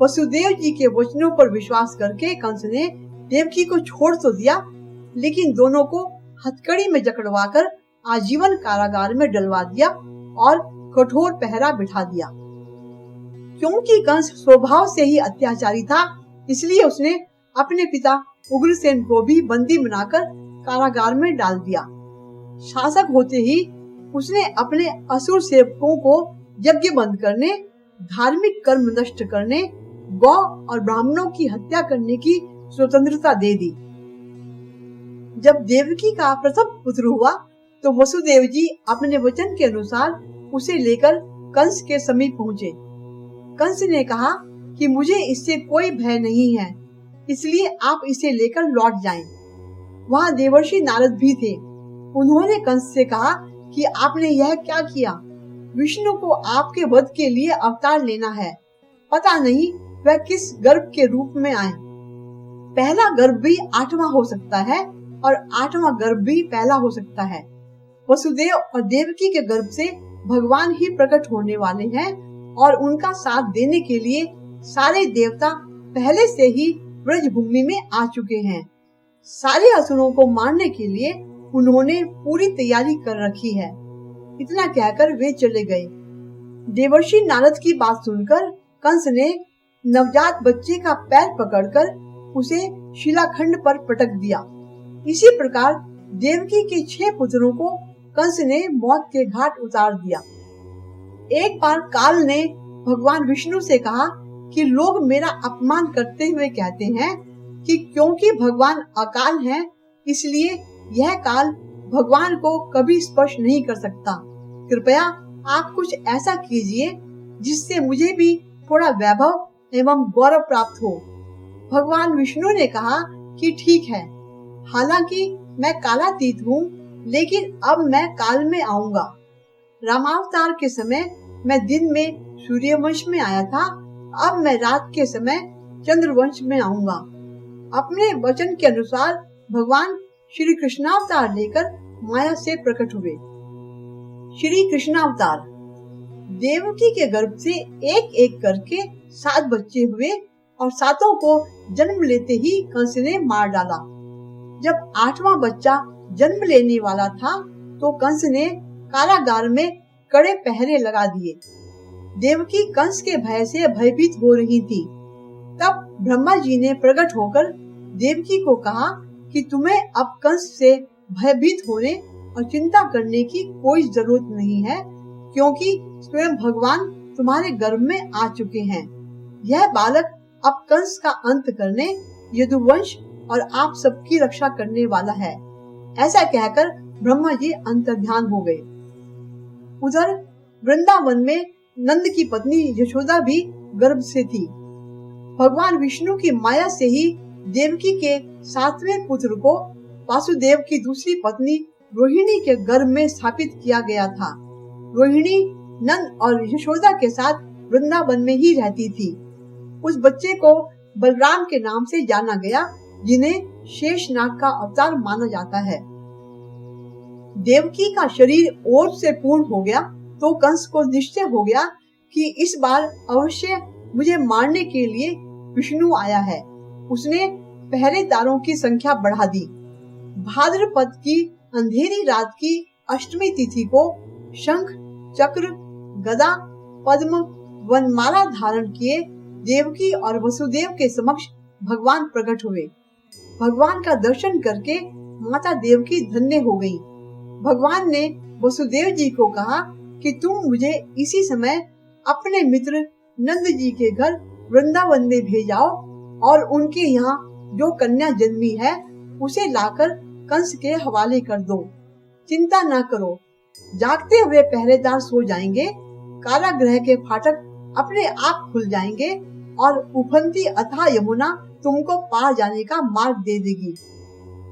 वसुदेव जी के वचनों पर विश्वास करके कंस ने देवकी को छोड़ तो दिया, लेकिन दोनों को हथकड़ी में जकड़वाकर आजीवन कारागार में डलवा दिया और कठोर पहरा बिठा दिया। क्योंकि कंस स्वभाव से ही अत्याचारी था, इसलिए उसने अपने पिता उग्रसेन को भी बंदी बनाकर कारागार में डाल दिया। शासक होते ही उसने अपने असुर सेवकों को यज्ञ बंद करने, धार्मिक कर्म नष्ट करने, गौ और ब्राह्मणों की हत्या करने की स्वतंत्रता दे दी। जब देवकी का प्रथम पुत्र हुआ तो वसुदेव जी अपने वचन के अनुसार उसे लेकर कंस के समीप पहुँचे। कंस ने कहा कि मुझे इससे कोई भय नहीं है, इसलिए आप इसे लेकर लौट जाएं। वहाँ देवर्षि नारद भी थे। उन्होंने कंस से कहा कि आपने यह क्या किया? विष्णु को आपके वध के लिए अवतार लेना है, पता नहीं वह किस गर्भ के रूप में आए। पहला गर्भ भी 8वां हो सकता है और 8वां गर्भ भी पहला हो सकता है। वसुदेव और देवकी के गर्भ से भगवान ही प्रकट होने वाले हैं और उनका साथ देने के लिए सारे देवता पहले से ही ब्रजभूमि में आ चुके हैं। सारे असुरों को मारने के लिए उन्होंने पूरी तैयारी कर रखी है। इतना कहकर वे चले गए। देवर्षि नारद की बात सुनकर कंस ने नवजात बच्चे का पैर पकड़कर उसे शिलाखंड पर पटक दिया। इसी प्रकार देवकी के 6 पुत्रों को कंस ने मौत के घाट उतार दिया। एक बार काल ने भगवान विष्णु से कहा कि लोग मेरा अपमान करते हुए कहते हैं कि क्योंकि भगवान अकाल हैं, इसलिए यह काल भगवान को कभी स्पर्श नहीं कर सकता। कृपया आप कुछ ऐसा कीजिए जिससे मुझे भी थोड़ा वैभव एवं गौरव प्राप्त हो। भगवान विष्णु ने कहा कि ठीक है, हालांकि मैं कालातीत हूँ, लेकिन अब मैं काल में आऊंगा। रामावतार के समय मैं दिन में सूर्यवंश में आया था, अब मैं रात के समय चंद्रवंश में आऊंगा। अपने वचन के अनुसार भगवान श्री कृष्णावतार लेकर माया से प्रकट हुए। श्री कृष्णावतार देवकी के गर्भ से एक एक करके 7 बच्चे हुए और 7 को जन्म लेते ही कंस ने मार डाला। जब 8वां बच्चा जन्म लेने वाला था तो कंस ने कारागार में कड़े पहरे लगा दिए। देवकी कंस के भय से भयभीत हो रही थी। तब ब्रह्मा जी ने प्रकट होकर देवकी को कहा कि तुम्हें अब कंस से भयभीत होने और चिंता करने की कोई जरूरत नहीं है, क्योंकि स्वयं भगवान तुम्हारे गर्भ में आ चुके हैं। यह बालक अब कंस का अंत करने, यदुवंश और आप सबकी रक्षा करने वाला है। ऐसा कहकर ब्रह्मा जी अंतर्ध्यान हो गए। उधर वृंदावन में नंद की पत्नी यशोदा भी गर्भ से थी। भगवान विष्णु की माया से ही देवकी के 7वें पुत्र को वासुदेव की दूसरी पत्नी रोहिणी के गर्भ में स्थापित किया गया था। रोहिणी नंद और यशोदा के साथ वृंदावन में ही रहती थी। उस बच्चे को बलराम के नाम से जाना गया, जिन्हें शेषनाग का अवतार माना जाता है। देवकी का शरीर ओज से पूर्ण हो गया तो कंस को निश्चय हो गया कि इस बार अवश्य मुझे मारने के लिए विष्णु आया है। उसने पहरेदारों की संख्या बढ़ा दी। भाद्रपद की अंधेरी रात की अष्टमी तिथि को शंख, चक्र, गदा, पद्म, वनमाला धारण किए देवकी और वसुदेव के समक्ष भगवान प्रकट हुए। भगवान का दर्शन करके माता देवकी धन्य हो गई। भगवान ने वसुदेव जी को कहा कि तुम मुझे इसी समय अपने मित्र नंद जी के घर वृंदावन में भेजाओ और उनके यहाँ जो कन्या जन्मी है उसे लाकर कंस के हवाले कर दो। चिंता न करो, जागते हुए पहरेदार सो जाएंगे, कारागृह के फाटक अपने आप खुल जाएंगे और उफनती अथाह यमुना तुमको पार जाने का मार्ग दे देगी।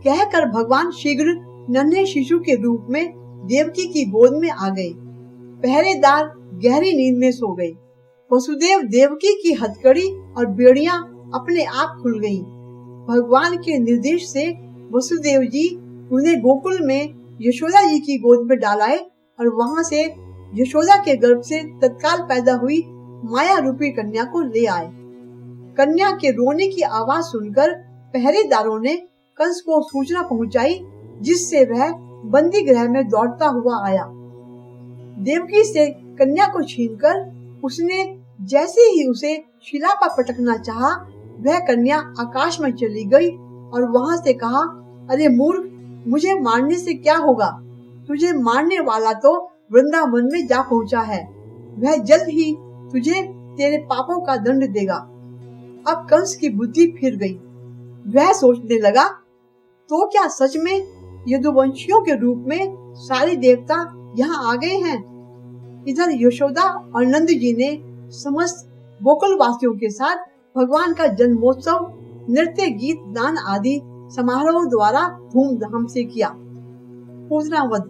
कहकर भगवान शीघ्र नन्हे शिशु के रूप में देवकी की गोद में आ गए। पहरेदार गहरी नींद में सो गए। वसुदेव देवकी की हथकड़ी और बेड़ियां अपने आप खुल गईं। भगवान के निर्देश से वसुदेव जी उन्हें गोकुल में यशोदा जी की गोद में डालाए और वहां से यशोदा के गर्भ से तत्काल पैदा हुई माया रूपी कन्या को ले आए। कन्या के रोने की आवाज सुनकर पहरेदारों ने कंस को सूचना पहुंचाई, जिससे वह बंदी गृह में दौड़ता हुआ आया। देवकी से कन्या को छीनकर उसने जैसे ही उसे शिला पर पटकना चाहा, वह कन्या आकाश में चली गई और वहां से कहा, अरे मूर्ख, मुझे मारने से क्या होगा? तुझे मारने वाला तो वृंदावन में जा पहुंचा है। वह जल्द ही तुझे तेरे पापों का दंड देगा। अब कंस की बुद्धि फिर गई। वह सोचने लगा, तो क्या सच में यदुवंशियों के रूप में सारे देवता यहाँ आ गए हैं? इधर यशोदा और नंद जी ने समस्त गोकुल वासियों के साथ भगवान का जन्मोत्सव नृत्य, गीत, दान आदि समारोह द्वारा धूमधाम से किया। पूतना वध।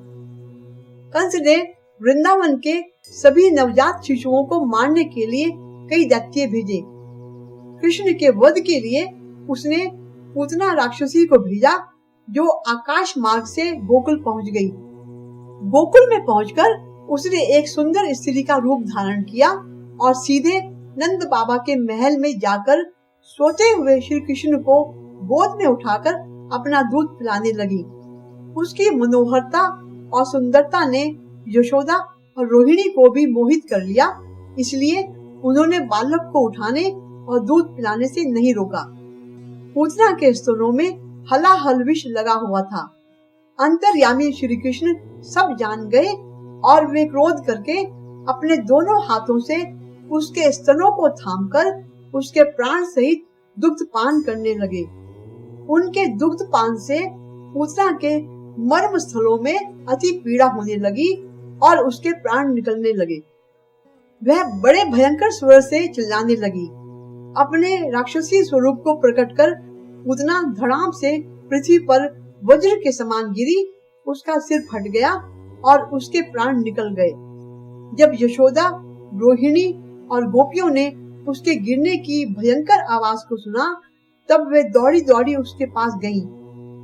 कंस ने वृंदावन के सभी नवजात शिशुओं को मारने के लिए कई दैत्य भेजे। कृष्ण के वध के लिए उसने पूतना राक्षसी को भेजा, जो आकाश मार्ग से गोकुल पहुंच गई। गोकुल में पहुंचकर उसने एक सुंदर स्त्री का रूप धारण किया और सीधे नंद बाबा के महल में जाकर सोते हुए श्री कृष्ण को गोद में उठाकर अपना दूध पिलाने लगी। उसकी मनोहरता और सुंदरता ने यशोदा और रोहिणी को भी मोहित कर लिया, इसलिए उन्होंने बालक को उठाने और दूध पिलाने से नहीं रोका। पूतना के स्तनों में हलाहल विष लगा हुआ था। अंतर्यामी श्री कृष्ण सब जान गए और वे क्रोध करके अपने दोनों हाथों से उसके स्तनों को थामकर उसके प्राण सहित दुग्ध पान करने लगे। उनके दुग्ध पान से पूतना के मर्म स्थलों में अति पीड़ा होने लगी और उसके प्राण निकलने लगे। वह बड़े भयंकर स्वर से चिल्लाने लगी। अपने राक्षसी स्वरूप को प्रकट कर पूतना धड़ाम से पृथ्वी पर वज्र के समान गिरी। उसका सिर फट गया और उसके प्राण निकल गए। जब यशोदा, रोहिणी और गोपियों ने उसके गिरने की भयंकर आवाज को सुना, तब वे दौड़ी दौड़ी उसके पास गईं।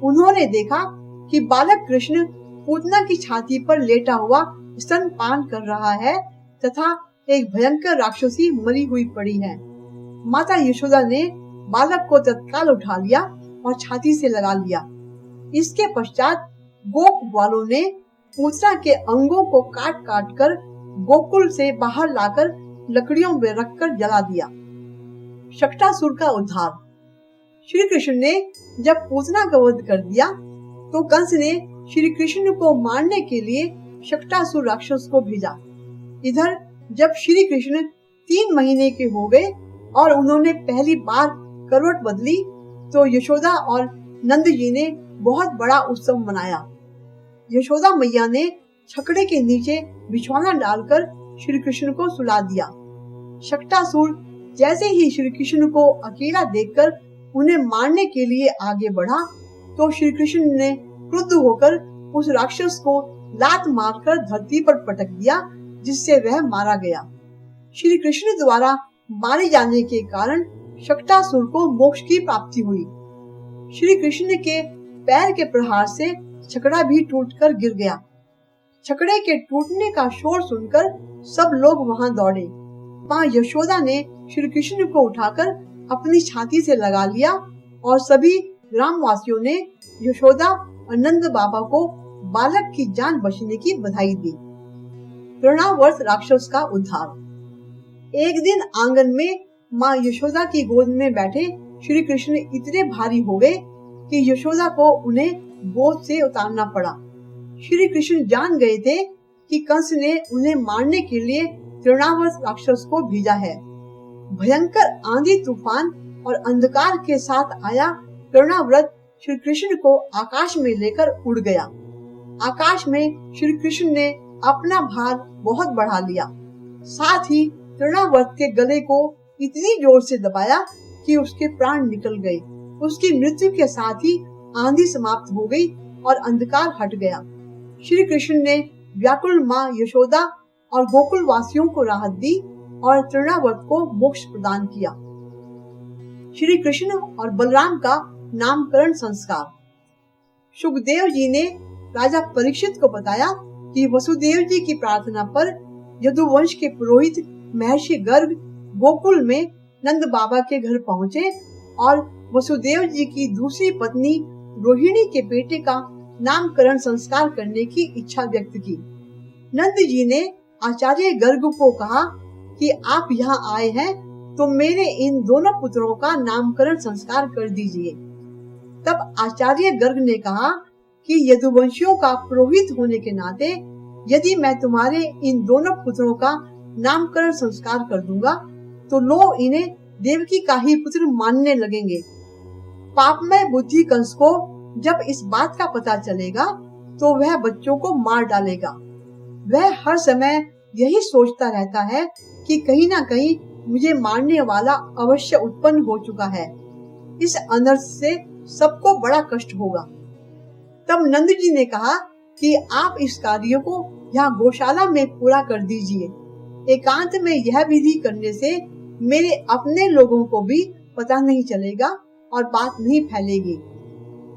उन्होंने देखा कि बालक कृष्ण पूतना की छाती पर लेटा हुआ स्तन पान कर रहा है तथा एक भयंकर राक्षसी मरी हुई पड़ी है। माता यशोदा ने बालक को तत्काल उठा लिया और छाती से लगा लिया। इसके पश्चात गोप वालों ने पूतना के अंगों को काट काट कर गोकुल से बाहर लाकर लकड़ियों में रखकर जला दिया। शक्टासुर का उद्धार। श्री कृष्ण ने जब पूतना का वध कर दिया तो कंस ने श्री कृष्ण को मारने के लिए शक्टासुर राक्षस को भेजा। इधर जब श्री कृष्ण 3 महीने के हो गए और उन्होंने पहली बार करवट बदली, तो यशोदा और नंद जी ने बहुत बड़ा उत्सव मनाया। यशोदा मैया ने छकड़े के नीचे बिछौना डालकर श्री कृष्ण को सुला दिया। शक्टासुर जैसे ही श्री कृष्ण को अकेला देखकर उन्हें मारने के लिए आगे बढ़ा, तो श्री कृष्ण ने क्रुद्ध होकर उस राक्षस को लात मारकर धरती पर पटक दिया, जिससे वह मारा गया। श्री कृष्ण द्वारा मारे जाने के कारण शक्टासुर को मोक्ष की प्राप्ति हुई। श्री कृष्ण के पैर के प्रहार से छकड़ा भी टूटकर गिर गया। छकड़े के टूटने का शोर सुनकर सब लोग वहां दौड़े। मां यशोदा ने श्री कृष्ण को उठाकर अपनी छाती से लगा लिया और सभी ग्रामवासियों ने यशोदा और नंद बाबा को बालक की जान बचने की बधाई दी। तृणावर्त राक्षस का उद्धार। एक दिन आंगन में मां यशोदा की गोद में बैठे श्री कृष्ण इतने भारी हो गए कि यशोदा को उन्हें गोद से उतारना पड़ा। श्री कृष्ण जान गए थे कि कंस ने उन्हें मारने के लिए तृणावर्त राक्षस को भेजा है। भयंकर आंधी तूफान और अंधकार के साथ आया तृणावर्त श्री कृष्ण को आकाश में लेकर उड़ गया। आकाश में श्री कृष्ण ने अपना भार बहुत बढ़ा लिया। साथ ही तृणावर्त के गले को इतनी जोर से दबाया कि उसके प्राण निकल गए। उसकी मृत्यु के साथ ही आंधी समाप्त हो गई और अंधकार हट गया। श्री कृष्ण ने व्याकुल मां यशोदा और गोकुल वासियों को राहत दी और तृणावर्त को मोक्ष प्रदान किया। श्री कृष्ण और बलराम का नामकरण संस्कार। सुखदेव जी ने राजा परीक्षित को बताया कि वसुदेव जी की प्रार्थना पर यदुवंश के पुरोहित महर्षि गर्ग गोकुल में नंद बाबा के घर पहुँचे और वसुदेव जी की दूसरी पत्नी रोहिणी के बेटे का नामकरण संस्कार करने की इच्छा व्यक्त की। नंद जी ने आचार्य गर्ग को कहा कि आप यहाँ आए हैं तो मेरे इन दोनों पुत्रों का नामकरण संस्कार कर दीजिए। तब आचार्य गर्ग ने कहा कि यदुवंशियों का पुरोहित होने के नाते यदि मैं तुम्हारे इन दोनों पुत्रों का नामकरण संस्कार कर दूंगा तो लोग इन्हें देवकी का ही पुत्र मानने लगेंगे। पापमय बुद्धि कंस को जब इस बात का पता चलेगा तो वह बच्चों को मार डालेगा। वह हर समय यही सोचता रहता है कि कहीं ना कहीं मुझे मारने वाला अवश्य उत्पन्न हो चुका है। इस अनर्थ से सबको बड़ा कष्ट होगा। तब नंद जी ने कहा कि आप इस कार्य को यहाँ गौशाला में पूरा कर दीजिए। एकांत में यह विधि करने से मेरे अपने लोगों को भी पता नहीं चलेगा और बात नहीं फैलेगी।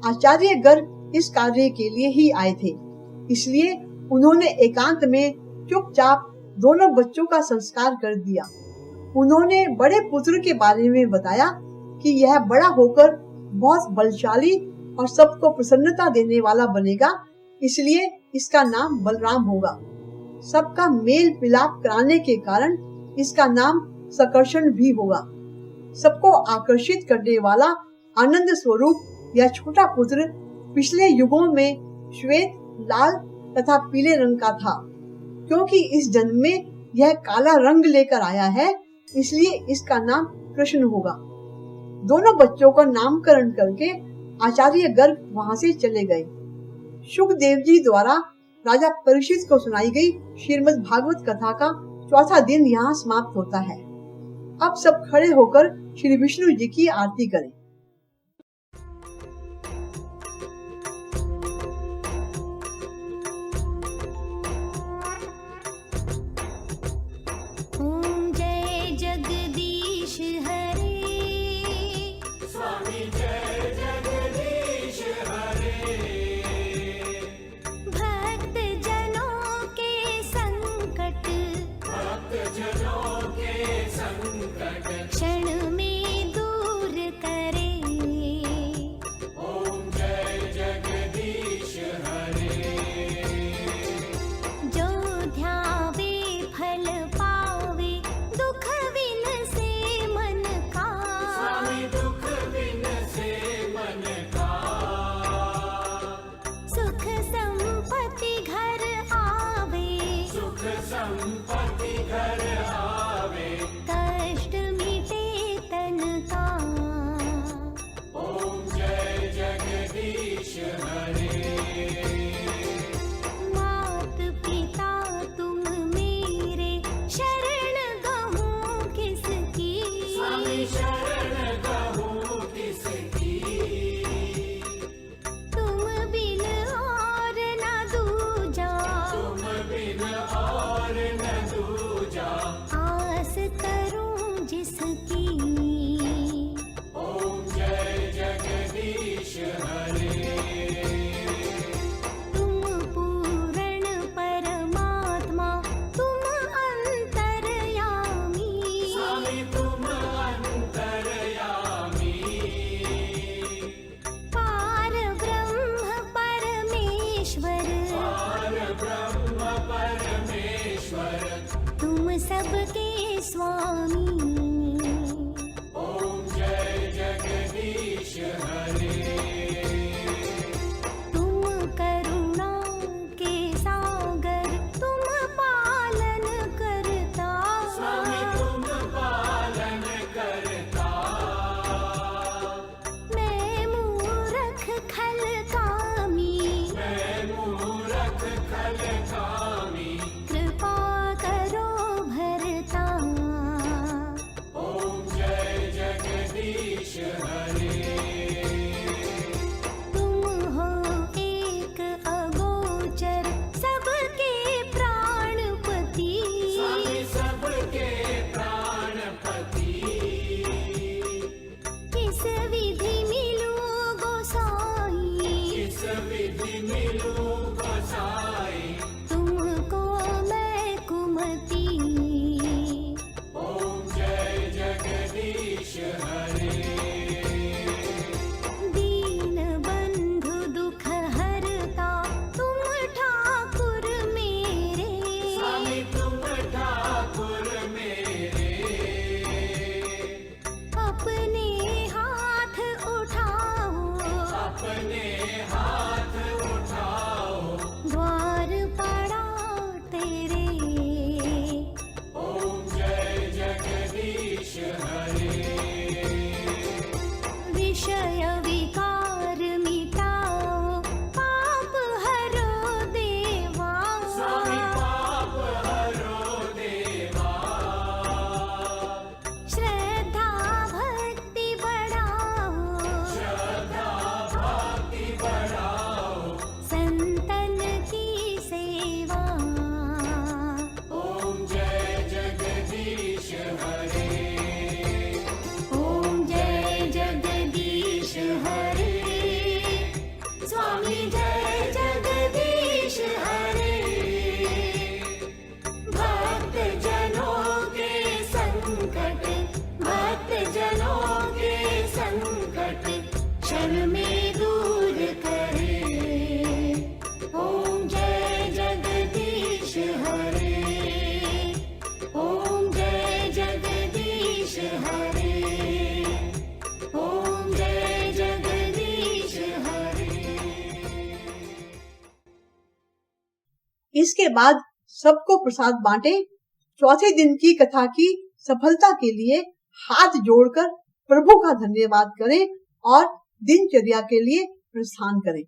आचार्य गर्ग इस कार्य के लिए ही आए थे, इसलिए उन्होंने एकांत में चुपचाप दोनों बच्चों का संस्कार कर दिया। उन्होंने बड़े पुत्र के बारे में बताया कि यह बड़ा होकर बहुत बलशाली और सबको प्रसन्नता देने वाला बनेगा, इसलिए इसका नाम बलराम होगा। सबका मेल मिलाप कराने के कारण इसका नाम सकर्षण भी होगा। सबको आकर्षित करने वाला आनंद स्वरूप यह छोटा पुत्र पिछले युगों में श्वेत, लाल तथा पीले रंग का था। क्योंकि इस जन्म में यह काला रंग लेकर आया है, इसलिए इसका नाम कृष्ण होगा। दोनों बच्चों का नामकरण करके आचार्य गर्ग वहां से चले गए। शुकदेव जी द्वारा राजा परीक्षित को सुनाई गई श्रीमद् भागवत कथा का चौथा दिन यहाँ समाप्त होता है। अब सब खड़े होकर श्री विष्णु जी की आरती करें। ओम जय जगदीश हरे, स्वामी जय जगदीश हरे। भक्त जनों के संकट, भक्त जनों के संकट क्षण में दूर करे। ओम जय जगदीश हरे। जो ध्यावे फल पावे, दुख विन से मन का। स्वामी दुख बिन से मन का। सुख संपत्ति घर आवे, सुख संपत्ति घर आवे। कष्ट मिटे तन का। ओम जय जगदीश हरे। मात पिता तुम मेरे, शरण गहूँ किसकी। स्वामी शरण कहूँ किसकी। तुम बिन और न दूजा, तुम बिन और न दूजा। आस करूं जिसकी। ओम जय जगदीश हरे। तुम पूर्ण परमात्मा, तुम अंतर्यामी। स्वामी तुम अंतर्यामी। पार ब्रह्म परमेश्वर, पार ब्रह्म परमेश्वर। तुम सबके स्वामी। ओम जय जगदीश हरे। तुम करुणा के सागर, तुम पालन करता। स्वामी तुम पालन करता। मैं मूरख खल कामी, मैं मूरख खल कामी। कृपा करो भरता। ओम जय जगदीश हरे। तुम हो एक अगोचर, सबके प्राणपति। स्वामी सबके प्राणपति। किस विधि मिलूं गोसाई, किस विधि मिलूं गोसाई। तुमको मैं कुमति। ओम जय जगदीश हरे। दीन बंधु दुख हरता, तुम ठाकुर मेरे। स्वामी तुम ठाकुर मेरे। अपने हाथ उठाओ, अपने हाथ उठाओ। द्वार पड़ा तेरे। ओम जय जगदीश हरे। विषय इसके बाद सबको प्रसाद बांटे। चौथे दिन की कथा की सफलता के लिए हाथ जोड़कर प्रभु का धन्यवाद करें और दिनचर्या के लिए प्रस्थान करें।